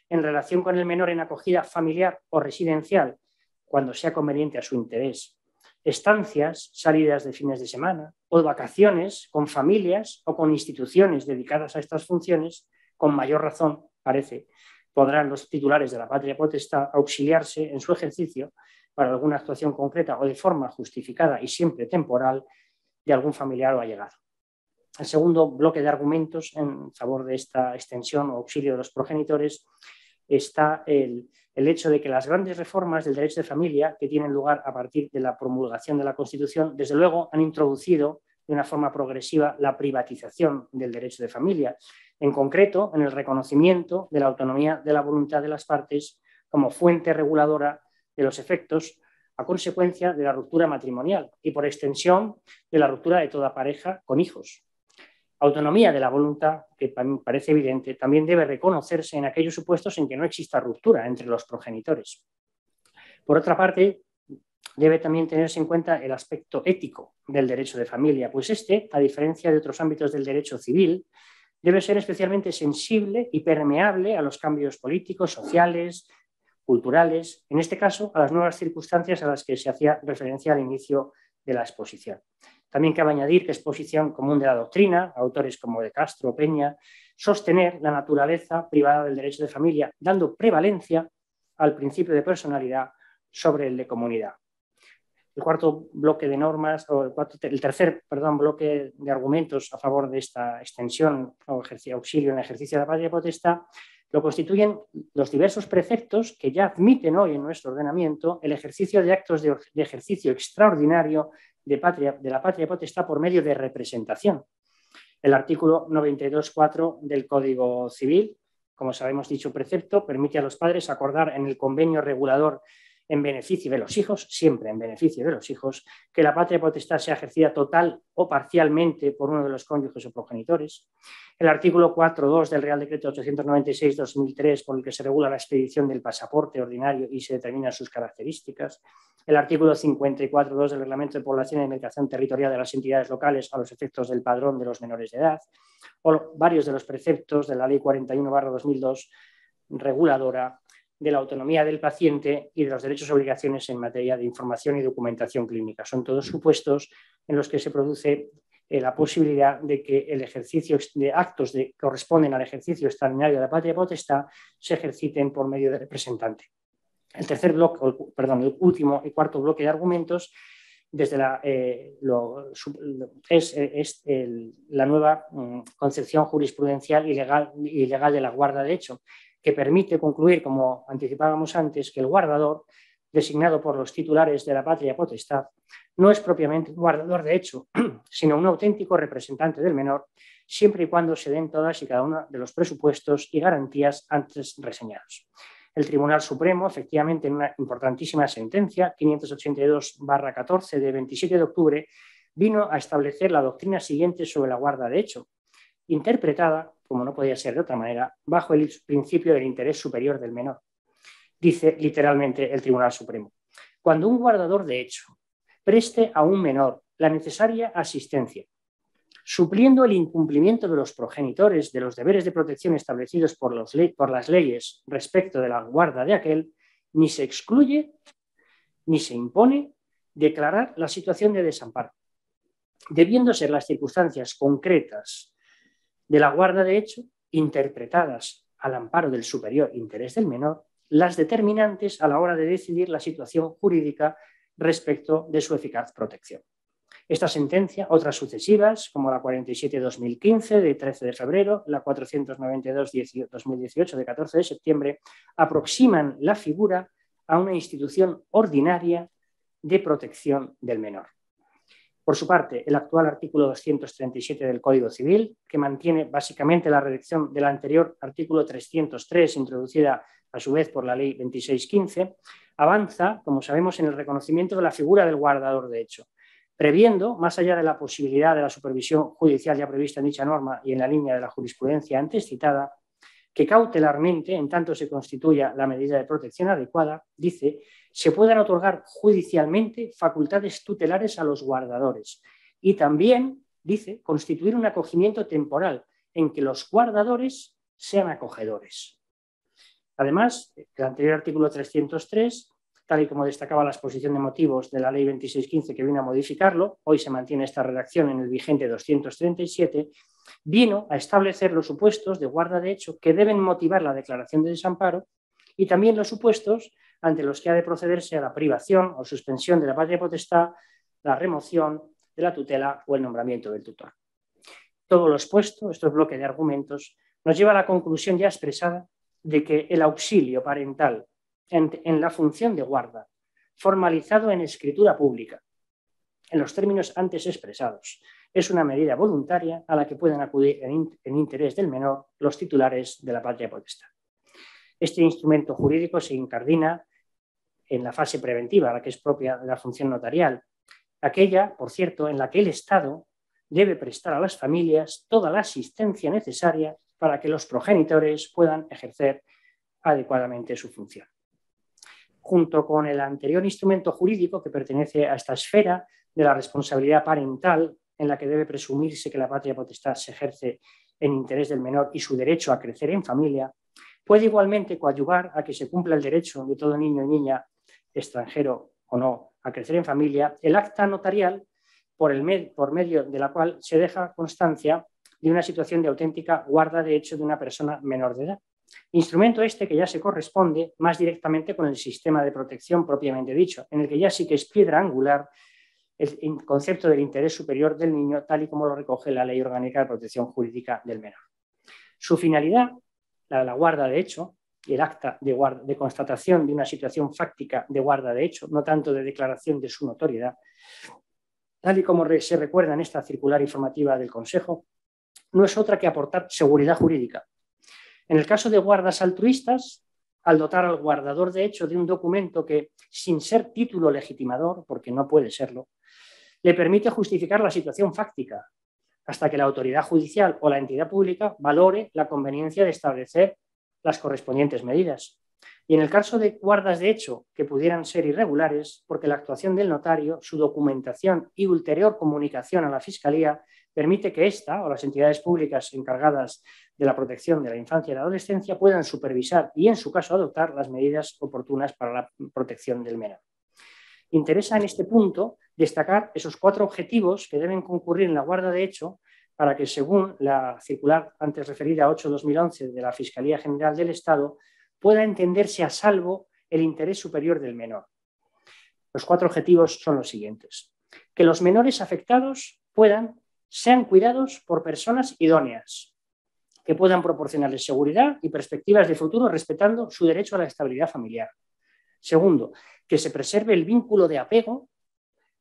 en relación con el menor en acogida familiar o residencial, cuando sea conveniente a su interés, estancias, salidas de fines de semana o vacaciones con familias o con instituciones dedicadas a estas funciones, con mayor razón, parece, podrán los titulares de la patria potestad auxiliarse en su ejercicio para alguna actuación concreta o de forma justificada y siempre temporal de algún familiar o allegado. El segundo bloque de argumentos en favor de esta extensión o auxilio de los progenitores está el hecho de que las grandes reformas del derecho de familia que tienen lugar a partir de la promulgación de la Constitución, desde luego han introducido de una forma progresiva la privatización del derecho de familia, en concreto en el reconocimiento de la autonomía de la voluntad de las partes como fuente reguladora de los efectos a consecuencia de la ruptura matrimonial y por extensión de la ruptura de toda pareja con hijos. Autonomía de la voluntad, que parece evidente, también debe reconocerse en aquellos supuestos en que no exista ruptura entre los progenitores. Por otra parte, debe también tenerse en cuenta el aspecto ético del derecho de familia, pues este, a diferencia de otros ámbitos del derecho civil, debe ser especialmente sensible y permeable a los cambios políticos, sociales, culturales, en este caso a las nuevas circunstancias a las que se hacía referencia al inicio de la exposición. También cabe añadir que es posición común de la doctrina, autores como de Castro o Peña, sostener la naturaleza privada del derecho de familia, dando prevalencia al principio de personalidad sobre el de comunidad. El cuarto bloque de normas, o el tercer bloque de argumentos a favor de esta extensión o auxilio en el ejercicio de la patria potestad lo constituyen los diversos preceptos que ya admiten hoy en nuestro ordenamiento el ejercicio de actos de ejercicio extraordinario de la patria potestad por medio de representación. El artículo 92.4 del Código Civil, como sabemos, dicho precepto permite a los padres acordar en el convenio regulador en beneficio de los hijos, siempre en beneficio de los hijos, que la patria potestad sea ejercida total o parcialmente por uno de los cónyuges o progenitores. El artículo 4.2 del Real Decreto 896/2003, por el que se regula la expedición del pasaporte ordinario y se determinan sus características. El artículo 54.2 del Reglamento de Población y Demarcación Territorial de las entidades locales a los efectos del padrón de los menores de edad, o varios de los preceptos de la Ley 41/2002, reguladora de la autonomía del paciente y de los derechos y obligaciones en materia de información y documentación clínica. Son todos supuestos en los que se produce la posibilidad de que el ejercicio de actos que corresponden al ejercicio extraordinario de la patria potestad se ejerciten por medio de representante. El tercer bloque, el último y cuarto bloque de argumentos desde la nueva concepción jurisprudencial y legal de la guarda de hecho, que permite concluir, como anticipábamos antes, que el guardador, designado por los titulares de la patria potestad, no es propiamente un guardador de hecho, sino un auténtico representante del menor, siempre y cuando se den todas y cada uno de los presupuestos y garantías antes reseñados. El Tribunal Supremo, efectivamente, en una importantísima sentencia, 582/14 de 27 de octubre, vino a establecer la doctrina siguiente sobre la guarda de hecho, interpretada, como no podía ser de otra manera, bajo el principio del interés superior del menor. Dice literalmente el Tribunal Supremo: cuando un guardador de hecho preste a un menor la necesaria asistencia, supliendo el incumplimiento de los progenitores de los deberes de protección establecidos por las leyes respecto de la guarda de aquel, ni se excluye ni se impone declarar la situación de desamparo, debiendo ser las circunstancias concretas de la guarda de hecho, interpretadas al amparo del superior interés del menor, las determinantes a la hora de decidir la situación jurídica respecto de su eficaz protección. Esta sentencia, otras sucesivas, como la 47/2015 de 13 de febrero, la 492/2018 de 14 de septiembre, aproximan la figura a una institución ordinaria de protección del menor. Por su parte, el actual artículo 237 del Código Civil, que mantiene básicamente la redacción del anterior artículo 303, introducida a su vez por la Ley 2615, avanza, como sabemos, en el reconocimiento de la figura del guardador de hecho, previendo, más allá de la posibilidad de la supervisión judicial ya prevista en dicha norma y en la línea de la jurisprudencia antes citada, que cautelarmente, en tanto se constituya la medida de protección adecuada, dice, se puedan otorgar judicialmente facultades tutelares a los guardadores y también, dice, constituir un acogimiento temporal en que los guardadores sean acogedores. Además, el anterior artículo 303, tal y como destacaba la exposición de motivos de la Ley 2615 que vino a modificarlo, hoy se mantiene esta redacción en el vigente 237, vino a establecer los supuestos de guarda de hecho que deben motivar la declaración de desamparo y también los supuestos ante los que ha de procederse a la privación o suspensión de la patria potestad, la remoción de la tutela o el nombramiento del tutor. Todo lo expuesto, estos bloques de argumentos, nos lleva a la conclusión ya expresada de que el auxilio parental en la función de guarda, formalizado en escritura pública, en los términos antes expresados, es una medida voluntaria a la que pueden acudir en interés del menor los titulares de la patria potestad. Este instrumento jurídico se incardina en la fase preventiva, la que es propia de la función notarial, aquella, por cierto, en la que el Estado debe prestar a las familias toda la asistencia necesaria para que los progenitores puedan ejercer adecuadamente su función. Junto con el anterior instrumento jurídico que pertenece a esta esfera de la responsabilidad parental, en la que debe presumirse que la patria potestad se ejerce en interés del menor y su derecho a crecer en familia, puede igualmente coadyuvar a que se cumpla el derecho de todo niño y niña, extranjero o no, a crecer en familia, el acta notarial por medio de la cual se deja constancia de una situación de auténtica guarda de hecho de una persona menor de edad. Instrumento este que ya se corresponde más directamente con el sistema de protección propiamente dicho, en el que ya sí que es piedra angular el concepto del interés superior del niño, tal y como lo recoge la Ley Orgánica de Protección Jurídica del Menor. Su finalidad, la de la guarda de hecho, y el acta de constatación de una situación fáctica de guarda de hecho, no tanto de declaración de su notoriedad, tal y como se recuerda en esta circular informativa del Consejo, no es otra que aportar seguridad jurídica. En el caso de guardas altruistas, al dotar al guardador de hecho de un documento que, sin ser título legitimador, porque no puede serlo, le permite justificar la situación fáctica, hasta que la autoridad judicial o la entidad pública valore la conveniencia de establecer las correspondientes medidas. Y en el caso de guardas de hecho que pudieran ser irregulares, porque la actuación del notario, su documentación y ulterior comunicación a la Fiscalía permite que ésta o las entidades públicas encargadas de la protección de la infancia y la adolescencia puedan supervisar y, en su caso, adoptar las medidas oportunas para la protección del menor. Interesa en este punto destacar esos 4 objetivos que deben concurrir en la guarda de hecho para que, según la circular antes referida 8/2011 de la Fiscalía General del Estado, pueda entenderse a salvo el interés superior del menor. Los 4 objetivos son los siguientes: que los menores afectados sean cuidados por personas idóneas, que puedan proporcionarles seguridad y perspectivas de futuro respetando su derecho a la estabilidad familiar. Segundo, que se preserve el vínculo de apego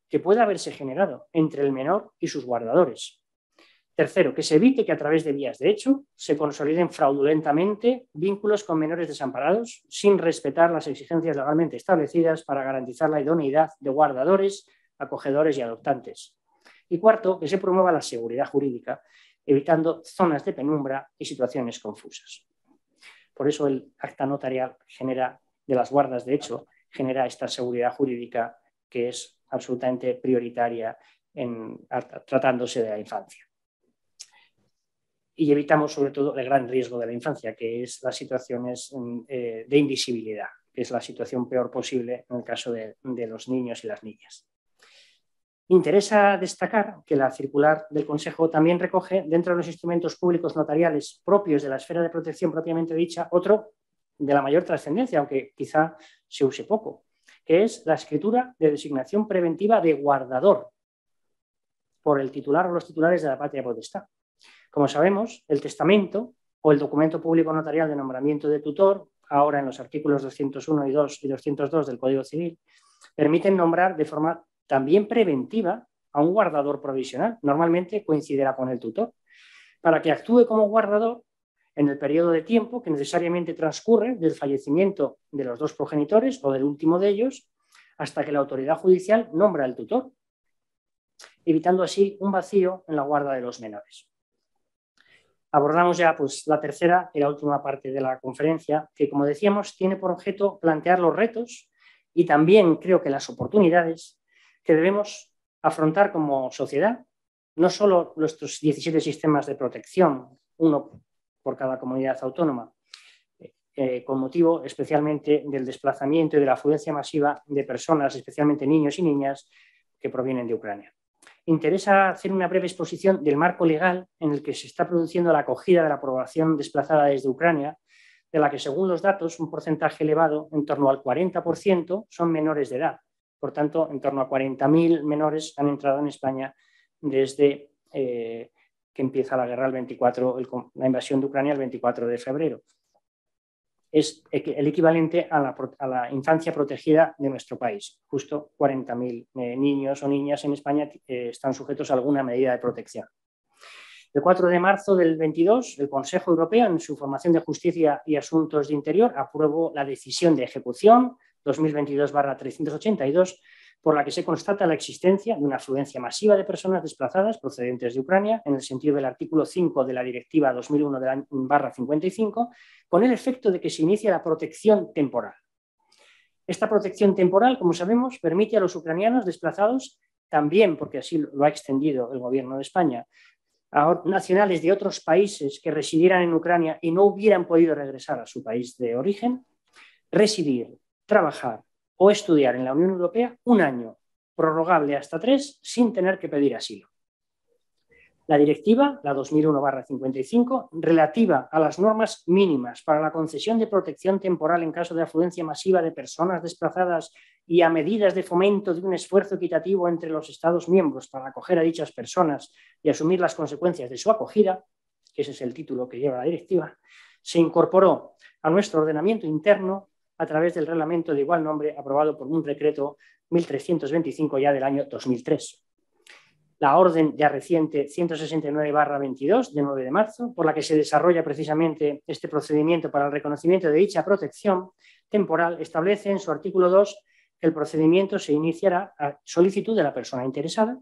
que pueda haberse generado entre el menor y sus guardadores. Tercero, que se evite que a través de vías de hecho se consoliden fraudulentamente vínculos con menores desamparados sin respetar las exigencias legalmente establecidas para garantizar la idoneidad de guardadores, acogedores y adoptantes. Y cuarto, que se promueva la seguridad jurídica, evitando zonas de penumbra y situaciones confusas. Por eso el acta notarial de las guardas de hecho genera esta seguridad jurídica que es absolutamente prioritaria tratándose de la infancia. Y evitamos sobre todo el gran riesgo de la infancia, que es las situaciones de invisibilidad, que es la situación peor posible en el caso de los niños y las niñas. Interesa destacar que la circular del Consejo también recoge, dentro de los instrumentos públicos notariales propios de la esfera de protección propiamente dicha, otro de la mayor trascendencia, aunque quizá se use poco, que es la escritura de designación preventiva de guardador por el titular o los titulares de la patria potestad. Como sabemos, el testamento o el documento público notarial de nombramiento de tutor, ahora en los artículos 201 y 202 del Código Civil, permiten nombrar de forma también preventiva a un guardador provisional, normalmente coincidirá con el tutor, para que actúe como guardador en el periodo de tiempo que necesariamente transcurre del fallecimiento de los 2 progenitores o del último de ellos hasta que la autoridad judicial nombra al tutor, evitando así un vacío en la guarda de los menores. Abordamos ya la tercera y la última parte de la conferencia, que, como decíamos, tiene por objeto plantear los retos y también creo que las oportunidades que debemos afrontar como sociedad, no solo nuestros 17 sistemas de protección, uno por cada comunidad autónoma, con motivo especialmente del desplazamiento y de la afluencia masiva de personas, especialmente niños y niñas, que provienen de Ucrania. Interesa hacer una breve exposición del marco legal en el que se está produciendo la acogida de la población desplazada desde Ucrania, de la que, según los datos, un porcentaje elevado, en torno al 40%, son menores de edad. Por tanto, en torno a 40.000 menores han entrado en España desde que empieza la guerra la invasión de Ucrania el 24 de febrero. Es el equivalente a la infancia protegida de nuestro país. Justo 40.000 niños o niñas en España están sujetos a alguna medida de protección. El 4 de marzo del 22, el Consejo Europeo, en su formación de Justicia y Asuntos de Interior, aprobó la decisión de ejecución 2022/382, por la que se constata la existencia de una afluencia masiva de personas desplazadas procedentes de Ucrania, en el sentido del artículo 5 de la Directiva 2001/55, con el efecto de que se inicia la protección temporal. Esta protección temporal, como sabemos, permite a los ucranianos desplazados, también porque así lo ha extendido el Gobierno de España, a nacionales de otros países que residieran en Ucrania y no hubieran podido regresar a su país de origen, residir, trabajar o estudiar en la Unión Europea 1 año, prorrogable hasta 3, sin tener que pedir asilo. La directiva, la 2001/55, relativa a las normas mínimas para la concesión de protección temporal en caso de afluencia masiva de personas desplazadas y a medidas de fomento de un esfuerzo equitativo entre los Estados miembros para acoger a dichas personas y asumir las consecuencias de su acogida, que ese es el título que lleva la directiva, se incorporó a nuestro ordenamiento interno a través del reglamento de igual nombre aprobado por un decreto 1325 ya del año 2003. la orden ya reciente 169/22 de 9 de marzo, por la que se desarrolla precisamente este procedimiento para el reconocimiento de dicha protección temporal, establece en su artículo 2 que el procedimiento se iniciará a solicitud de la persona interesada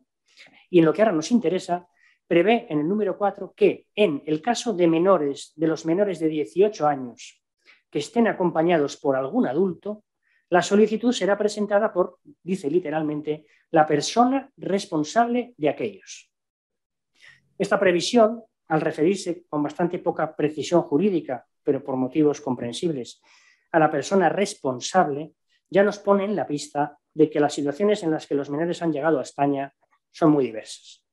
y en lo que ahora nos interesa, prevé en el número 4 que en el caso de los menores de 18 años que estén acompañados por algún adulto, la solicitud será presentada por, dice literalmente, la persona responsable de aquellos. Esta previsión, al referirse con bastante poca precisión jurídica, pero por motivos comprensibles, a la persona responsable, ya nos pone en la pista de que las situaciones en las que los menores han llegado a España son muy diversas.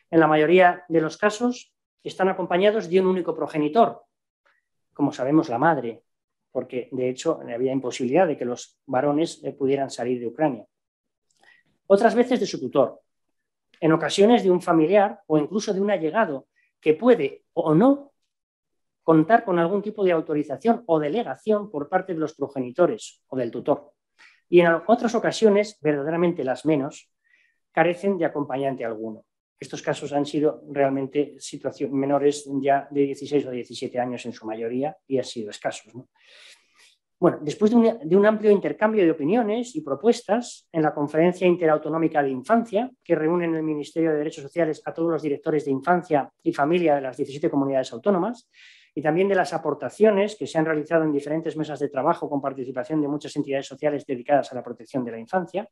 En la mayoría de los casos están acompañados de un único progenitor, como sabemos la madre, porque de hecho había imposibilidad de que los varones pudieran salir de Ucrania. Otras veces de su tutor, en ocasiones de un familiar o incluso de un allegado que puede o no contar con algún tipo de autorización o delegación por parte de los progenitores o del tutor. Y en otras ocasiones, verdaderamente las menos, carecen de acompañante alguno. Estos casos han sido realmente menores ya de 16 o 17 años en su mayoría y han sido escasos, ¿no? Bueno, después de un amplio intercambio de opiniones y propuestas en la Conferencia Interautonómica de Infancia, que reúne en el Ministerio de Derechos Sociales a todos los directores de infancia y familia de las 17 comunidades autónomas, y también de las aportaciones que se han realizado en diferentes mesas de trabajo con participación de muchas entidades sociales dedicadas a la protección de la infancia,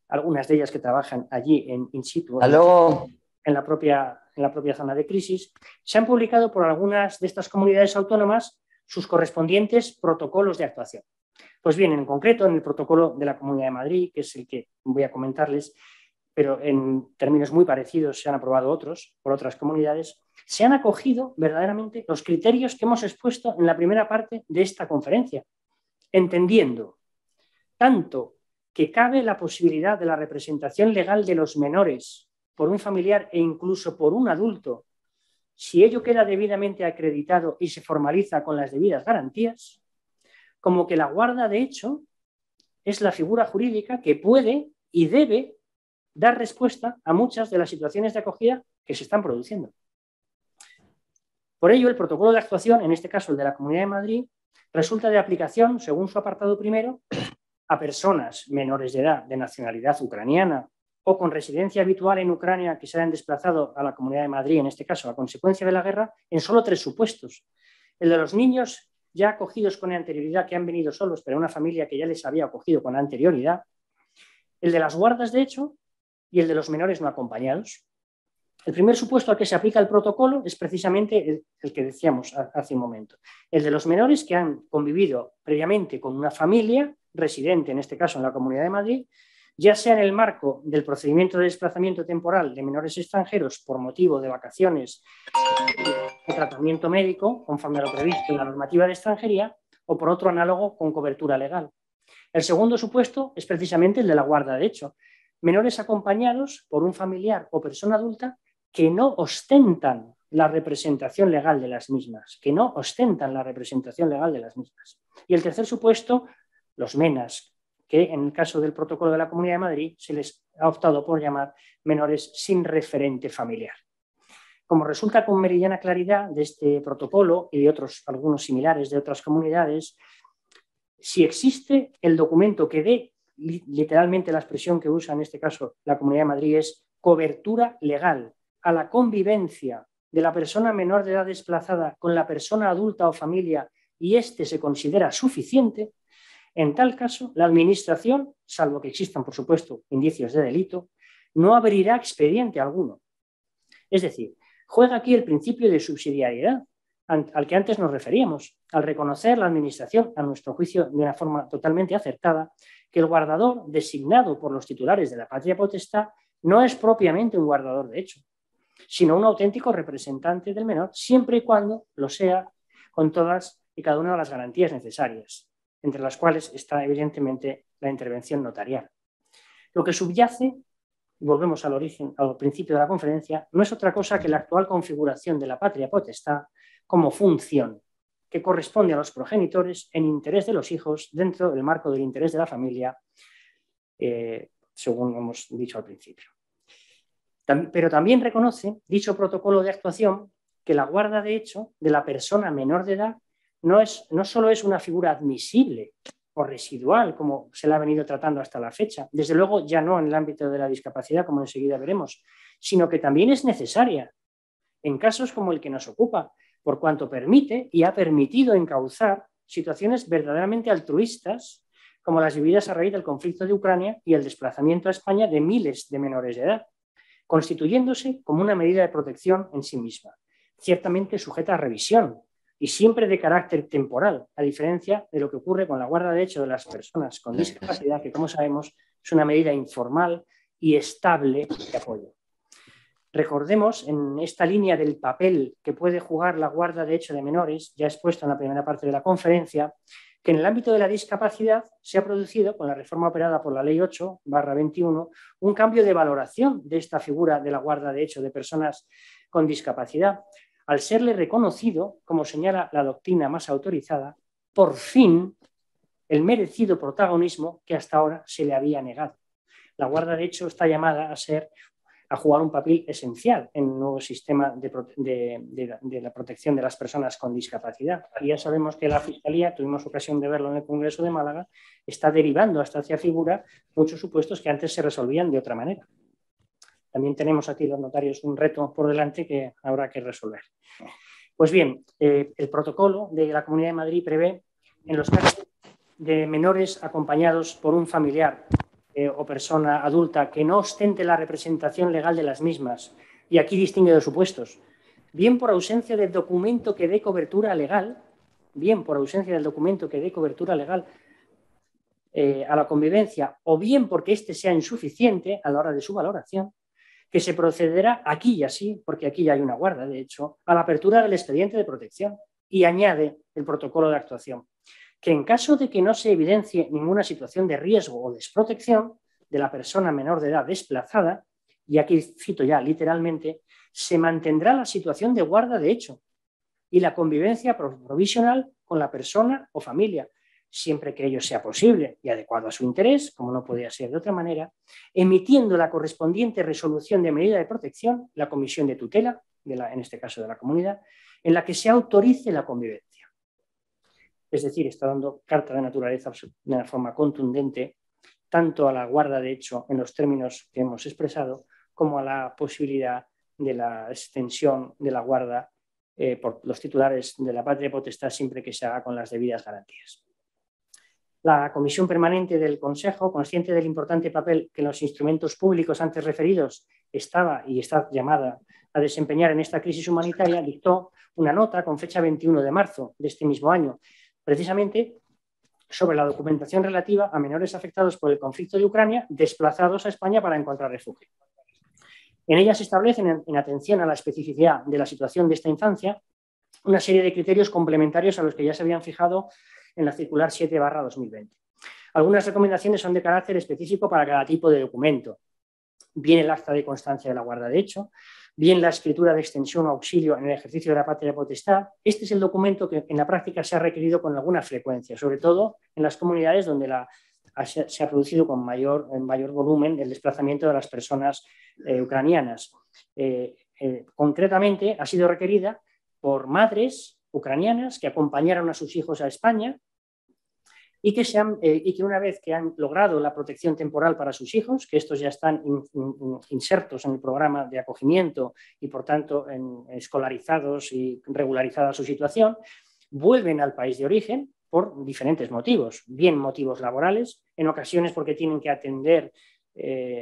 algunas de ellas que trabajan allí in situ, en la propia zona de crisis, se han publicado por algunas de estas comunidades autónomas sus correspondientes protocolos de actuación. Pues bien, en concreto, en el protocolo de la Comunidad de Madrid, que es el que voy a comentarles, pero en términos muy parecidos se han aprobado otros por otras comunidades, se han acogido verdaderamente los criterios que hemos expuesto en la primera parte de esta conferencia, entendiendo tanto que cabe la posibilidad de la representación legal de los menores por un familiar e incluso por un adulto, si ello queda debidamente acreditado y se formaliza con las debidas garantías, como que la guarda, de hecho, es la figura jurídica que puede y debe dar respuesta a muchas de las situaciones de acogida que se están produciendo. Por ello, el protocolo de actuación, en este caso el de la Comunidad de Madrid, resulta de aplicación, según su apartado primero, a personas menores de edad de nacionalidad ucraniana o con residencia habitual en Ucrania que se hayan desplazado a la Comunidad de Madrid, en este caso a consecuencia de la guerra, en solo 3 supuestos. El de los niños ya acogidos con anterioridad, que han venido solos, pero una familia que ya les había acogido con anterioridad, el de las guardas, de hecho, y el de los menores no acompañados. El primer supuesto al que se aplica el protocolo es precisamente el que decíamos hace un momento, el de los menores que han convivido previamente con una familia residente, en este caso en la Comunidad de Madrid, ya sea en el marco del procedimiento de desplazamiento temporal de menores extranjeros por motivo de vacaciones o tratamiento médico, conforme a lo previsto en la normativa de extranjería, o por otro análogo con cobertura legal. El segundo supuesto es precisamente el de la guarda, de hecho, menores acompañados por un familiar o persona adulta que no ostentan la representación legal de las mismas, Y el tercer supuesto, los MENAS, que en el caso del protocolo de la Comunidad de Madrid se les ha optado por llamar menores sin referente familiar. Como resulta con meridiana claridad de este protocolo y de algunos similares de otras comunidades, si existe el documento que dé literalmente la expresión que usa en este caso la Comunidad de Madrid es cobertura legal a la convivencia de la persona menor de edad desplazada con la persona adulta o familia y éste se considera suficiente, en tal caso la Administración, salvo que existan, por supuesto, indicios de delito, no abrirá expediente alguno. Es decir, juega aquí el principio de subsidiariedad al que antes nos referíamos, al reconocer la Administración, a nuestro juicio de una forma totalmente acertada, que el guardador designado por los titulares de la patria potestad no es propiamente un guardador de hecho, sino un auténtico representante del menor, siempre y cuando lo sea con todas y cada una de las garantías necesarias, entre las cuales está evidentemente la intervención notarial. Lo que subyace, volvemos al origen, al principio de la conferencia, no es otra cosa que la actual configuración de la patria potestad como función que corresponde a los progenitores en interés de los hijos dentro del marco del interés de la familia, según hemos dicho al principio. Pero también reconoce dicho protocolo de actuación que la guarda de hecho de la persona menor de edad no solo es una figura admisible o residual, como se la ha venido tratando hasta la fecha, desde luego ya no en el ámbito de la discapacidad, como enseguida veremos, sino que también es necesaria en casos como el que nos ocupa, por cuanto permite y ha permitido encauzar situaciones verdaderamente altruistas, como las vividas a raíz del conflicto de Ucrania y el desplazamiento a España de miles de menores de edad, constituyéndose como una medida de protección en sí misma, ciertamente sujeta a revisión y siempre de carácter temporal, a diferencia de lo que ocurre con la guarda de hecho de las personas con discapacidad, que como sabemos es una medida informal y estable de apoyo. Recordemos en esta línea del papel que puede jugar la guarda de hecho de menores, ya expuesto en la primera parte de la conferencia, que en el ámbito de la discapacidad se ha producido, con la reforma operada por la Ley 8/21, un cambio de valoración de esta figura de la guarda de hecho de personas con discapacidad, al serle reconocido, como señala la doctrina más autorizada, por fin el merecido protagonismo que hasta ahora se le había negado. La guarda de hecho está llamada a jugar un papel esencial en el nuevo sistema de la protección de las personas con discapacidad. Y ya sabemos que la Fiscalía, tuvimos ocasión de verlo en el Congreso de Málaga, está derivando hasta hacia figura muchos supuestos que antes se resolvían de otra manera. También tenemos aquí los notarios un reto por delante que habrá que resolver. Pues bien, el protocolo de la Comunidad de Madrid prevé en los casos de menores acompañados por un familiar o persona adulta que no ostente la representación legal de las mismas, y aquí distingue dos supuestos, bien por ausencia del documento que dé cobertura legal, a la convivencia, o bien porque éste sea insuficiente a la hora de su valoración, que se procederá aquí y así, porque aquí ya hay una guarda, de hecho, a la apertura del expediente de protección, y añade el protocolo de actuación, que en caso de que no se evidencie ninguna situación de riesgo o desprotección de la persona menor de edad desplazada, y aquí cito ya literalmente, se mantendrá la situación de guarda de hecho y la convivencia provisional con la persona o familia, siempre que ello sea posible y adecuado a su interés, como no podía ser de otra manera, emitiendo la correspondiente resolución de medida de protección, la comisión de tutela, en este caso de la comunidad, en la que se autorice la convivencia. Es decir, está dando carta de naturaleza de una forma contundente tanto a la guarda de hecho en los términos que hemos expresado, como a la posibilidad de la extensión de la guarda por los titulares de la patria potestad siempre que se haga con las debidas garantías. La Comisión Permanente del Consejo, consciente del importante papel que los instrumentos públicos antes referidos estaba y está llamada a desempeñar en esta crisis humanitaria, dictó una nota con fecha 21 de marzo de este mismo año, precisamente sobre la documentación relativa a menores afectados por el conflicto de Ucrania desplazados a España para encontrar refugio. En ella se establecen, en atención a la especificidad de la situación de esta infancia, una serie de criterios complementarios a los que ya se habían fijado en la circular 7/2020. Algunas recomendaciones son de carácter específico para cada tipo de documento, bien el acta de constancia de la guarda de hecho, bien la escritura de extensión o auxilio en el ejercicio de la patria potestad. Este es el documento que en la práctica se ha requerido con alguna frecuencia, sobre todo en las comunidades donde se ha producido en mayor volumen el desplazamiento de las personas ucranianas. Concretamente, ha sido requerida por madres ucranianas que acompañaron a sus hijos a España y que una vez que han logrado la protección temporal para sus hijos, que estos ya están insertos en el programa de acogimiento y por tanto escolarizados y regularizada su situación, vuelven al país de origen por diferentes motivos, bien motivos laborales, en ocasiones porque tienen que atender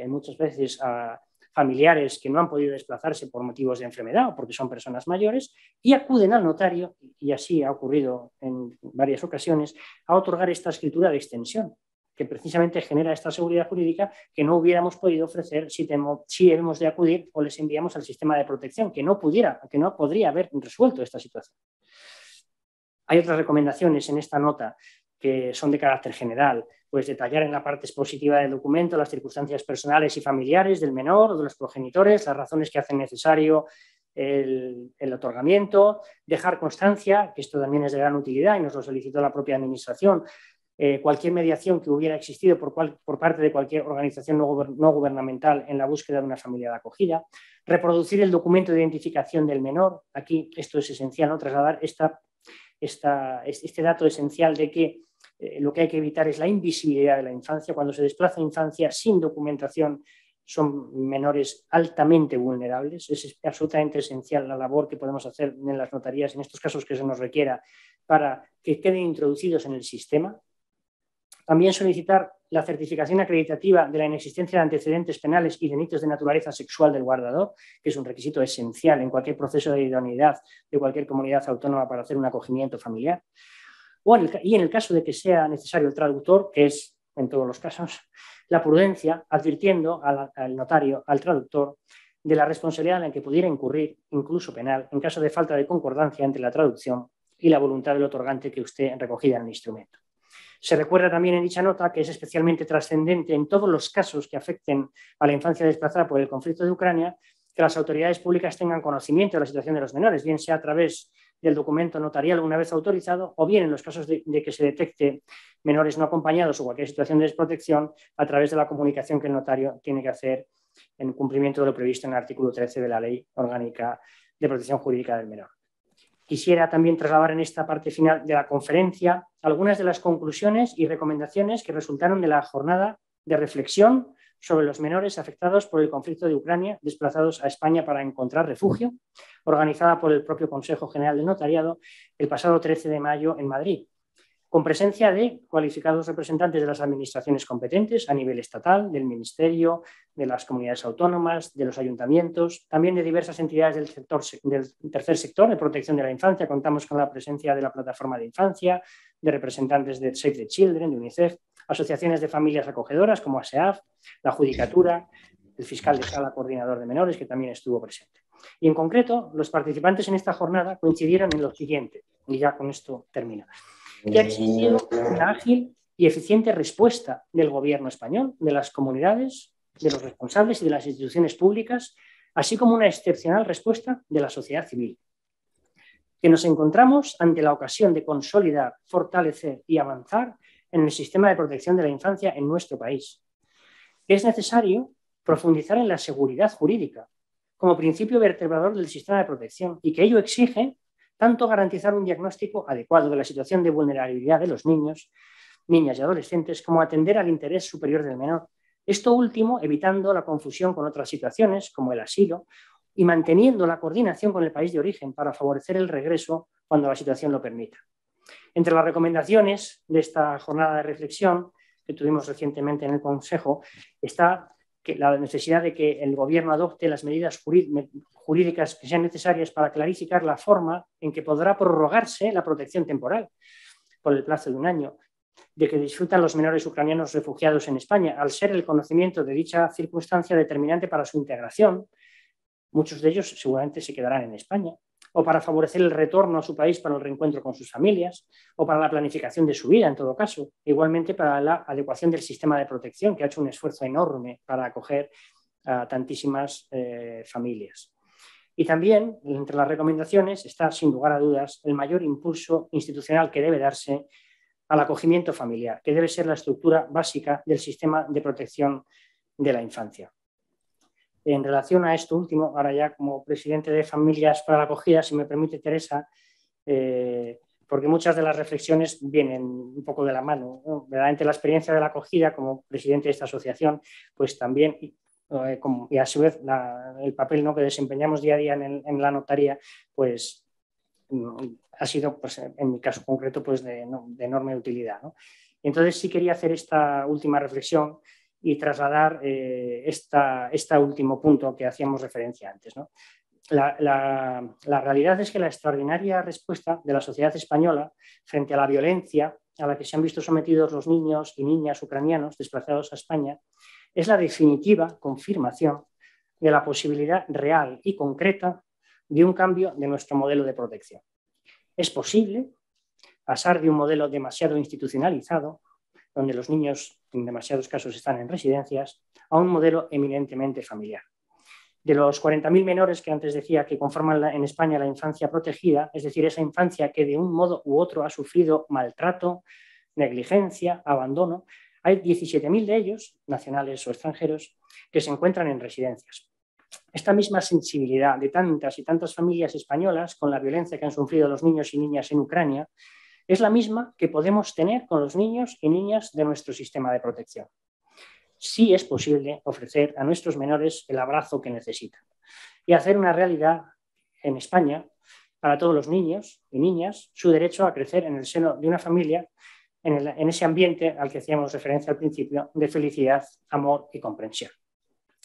muchas veces a familiares que no han podido desplazarse por motivos de enfermedad o porque son personas mayores, y acuden al notario, y así ha ocurrido en varias ocasiones, a otorgar esta escritura de extensión, que precisamente genera esta seguridad jurídica que no hubiéramos podido ofrecer si hemos de acudir o les enviamos al sistema de protección, que no podría haber resuelto esta situación. Hay otras recomendaciones en esta nota que son de carácter general, pues detallar en la parte expositiva del documento las circunstancias personales y familiares del menor o de los progenitores, las razones que hacen necesario el otorgamiento, dejar constancia, que esto también es de gran utilidad y nos lo solicitó la propia Administración, cualquier mediación que hubiera existido por parte de cualquier organización no gubernamental en la búsqueda de una familia de acogida, reproducir el documento de identificación del menor. Aquí esto es esencial, ¿no? Trasladar este dato esencial de que lo que hay que evitar es la invisibilidad de la infancia. Cuando se desplaza infancia sin documentación, son menores altamente vulnerables. Es absolutamente esencial la labor que podemos hacer en las notarías, en estos casos que se nos requiera, para que queden introducidos en el sistema. También solicitar la certificación acreditativa de la inexistencia de antecedentes penales y delitos de naturaleza sexual del guardador, que es un requisito esencial en cualquier proceso de idoneidad de cualquier comunidad autónoma para hacer un acogimiento familiar. Y en el caso de que sea necesario el traductor, que es en todos los casos, la prudencia, advirtiendo al notario, al traductor, de la responsabilidad en la que pudiera incurrir, incluso penal, en caso de falta de concordancia entre la traducción y la voluntad del otorgante que usted recogida en el instrumento. Se recuerda también en dicha nota que es especialmente trascendente en todos los casos que afecten a la infancia desplazada por el conflicto de Ucrania que las autoridades públicas tengan conocimiento de la situación de los menores, bien sea a través del documento notarial una vez autorizado o bien en los casos de que se detecte menores no acompañados o cualquier situación de desprotección a través de la comunicación que el notario tiene que hacer en cumplimiento de lo previsto en el artículo 13 de la Ley Orgánica de Protección Jurídica del Menor. Quisiera también trasladar en esta parte final de la conferencia algunas de las conclusiones y recomendaciones que resultaron de la jornada de reflexión sobre los menores afectados por el conflicto de Ucrania desplazados a España para encontrar refugio, organizada por el propio Consejo General del Notariado el pasado 13 de mayo en Madrid, con presencia de cualificados representantes de las administraciones competentes a nivel estatal, del Ministerio, de las comunidades autónomas, de los ayuntamientos, también de diversas entidades del tercer sector de protección de la infancia. Contamos con la presencia de la Plataforma de Infancia, de representantes de Save the Children, de UNICEF, asociaciones de familias acogedoras como ASEAF, la Judicatura, el fiscal de sala coordinador de menores, que también estuvo presente. Y en concreto, los participantes en esta jornada coincidieron en lo siguiente, y ya con esto termino, que ha existido una ágil y eficiente respuesta del gobierno español, de las comunidades, de los responsables y de las instituciones públicas, así como una excepcional respuesta de la sociedad civil. Que nos encontramos ante la ocasión de consolidar, fortalecer y avanzar en el sistema de protección de la infancia en nuestro país. Que es necesario profundizar en la seguridad jurídica como principio vertebrador del sistema de protección y que ello exige tanto garantizar un diagnóstico adecuado de la situación de vulnerabilidad de los niños, niñas y adolescentes, como atender al interés superior del menor. Esto último evitando la confusión con otras situaciones, como el asilo, y manteniendo la coordinación con el país de origen para favorecer el regreso cuando la situación lo permita. Entre las recomendaciones de esta jornada de reflexión que tuvimos recientemente en el Consejo está la necesidad de que el Gobierno adopte las medidas jurídicas que sean necesarias para clarificar la forma en que podrá prorrogarse la protección temporal por el plazo de un año, de que disfrutan los menores ucranianos refugiados en España, al ser el conocimiento de dicha circunstancia determinante para su integración. Muchos de ellos seguramente se quedarán en España, o para favorecer el retorno a su país para el reencuentro con sus familias, o para la planificación de su vida, en todo caso. Igualmente para la adecuación del sistema de protección, que ha hecho un esfuerzo enorme para acoger a tantísimas familias. Y también, entre las recomendaciones, está, sin lugar a dudas, el mayor impulso institucional que debe darse al acogimiento familiar, que debe ser la estructura básica del sistema de protección de la infancia. En relación a esto último, ahora ya como presidente de Familias para la Acogida, si me permite, Teresa, porque muchas de las reflexiones vienen un poco de la mano, ¿no? Verdaderamente la experiencia de la acogida como presidente de esta asociación, pues también, y a su vez el papel, ¿no?, que desempeñamos día a día en la notaría, pues ha sido, pues, en mi caso concreto, pues de enorme utilidad, ¿no? Y entonces sí quería hacer esta última reflexión y trasladar este último punto que hacíamos referencia antes, ¿no? La realidad es que la extraordinaria respuesta de la sociedad española frente a la violencia a la que se han visto sometidos los niños y niñas ucranianos desplazados a España es la definitiva confirmación de la posibilidad real y concreta de un cambio de nuestro modelo de protección. Es posible pasar de un modelo demasiado institucionalizado, donde los niños en demasiados casos están en residencias, a un modelo eminentemente familiar. De los 40.000 menores que antes decía que conforman en España la infancia protegida, es decir, esa infancia que de un modo u otro ha sufrido maltrato, negligencia, abandono. Hay 17.000 de ellos, nacionales o extranjeros, que se encuentran en residencias. Esta misma sensibilidad de tantas y tantas familias españolas con la violencia que han sufrido los niños y niñas en Ucrania es la misma que podemos tener con los niños y niñas de nuestro sistema de protección. Sí es posible ofrecer a nuestros menores el abrazo que necesitan y hacer una realidad en España para todos los niños y niñas su derecho a crecer en el seno de una familia en ese ambiente al que hacíamos referencia al principio de felicidad, amor y comprensión.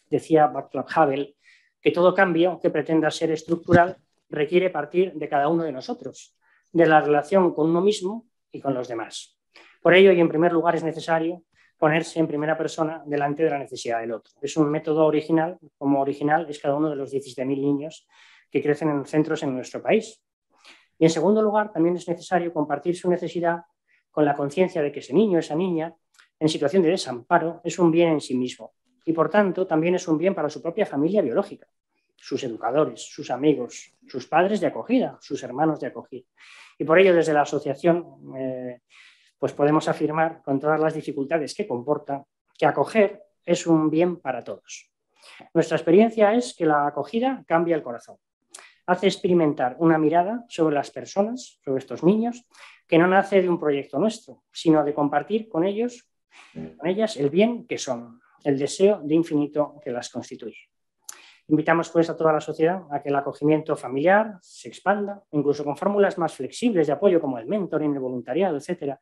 Decía Václav Havel que todo cambio que pretenda ser estructural requiere partir de cada uno de nosotros, de la relación con uno mismo y con los demás. Por ello, y en primer lugar, es necesario ponerse en primera persona delante de la necesidad del otro. Es un método original, como original es cada uno de los 17.000 niños que crecen en centros en nuestro país. Y en segundo lugar, también es necesario compartir su necesidad con la conciencia de que ese niño, esa niña, en situación de desamparo, es un bien en sí mismo y, por tanto, también es un bien para su propia familia biológica, sus educadores, sus amigos, sus padres de acogida, sus hermanos de acogida. Y por ello, desde la asociación, pues podemos afirmar con todas las dificultades que comporta que acoger es un bien para todos. Nuestra experiencia es que la acogida cambia el corazón, hace experimentar una mirada sobre las personas, sobre estos niños, que no nace de un proyecto nuestro, sino de compartir con ellos, con ellas, el bien que son, el deseo de infinito que las constituye. Invitamos pues a toda la sociedad a que el acogimiento familiar se expanda, incluso con fórmulas más flexibles de apoyo como el mentoring, el voluntariado, etc.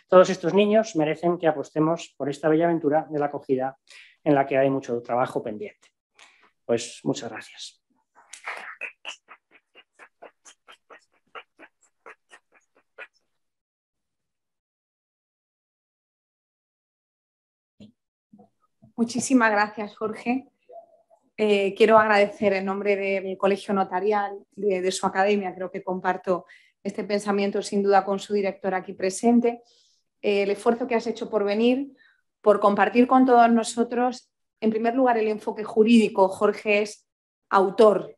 Todos estos niños merecen que apostemos por esta bella aventura de la acogida en la que hay mucho trabajo pendiente. Pues muchas gracias. Muchísimas gracias, Jorge. Quiero agradecer en nombre del Colegio Notarial, de su academia, creo que comparto este pensamiento sin duda con su director aquí presente, el esfuerzo que has hecho por venir, por compartir con todos nosotros, en primer lugar, el enfoque jurídico. Jorge es autor,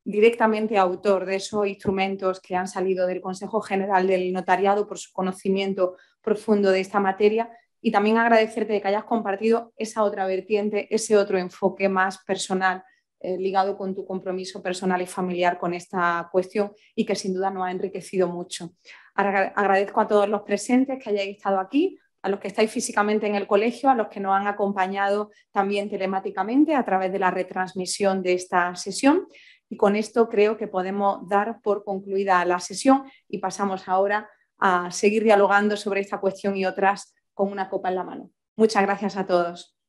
directamente autor de esos instrumentos que han salido del Consejo General del Notariado por su conocimiento profundo de esta materia. Y también agradecerte de que hayas compartido esa otra vertiente, ese otro enfoque más personal, ligado con tu compromiso personal y familiar con esta cuestión y que sin duda nos ha enriquecido mucho. Agradezco a todos los presentes que hayáis estado aquí, a los que estáis físicamente en el colegio, a los que nos han acompañado también telemáticamente a través de la retransmisión de esta sesión. Y con esto creo que podemos dar por concluida la sesión y pasamos ahora a seguir dialogando sobre esta cuestión y otras con una copa en la mano. Muchas gracias a todos.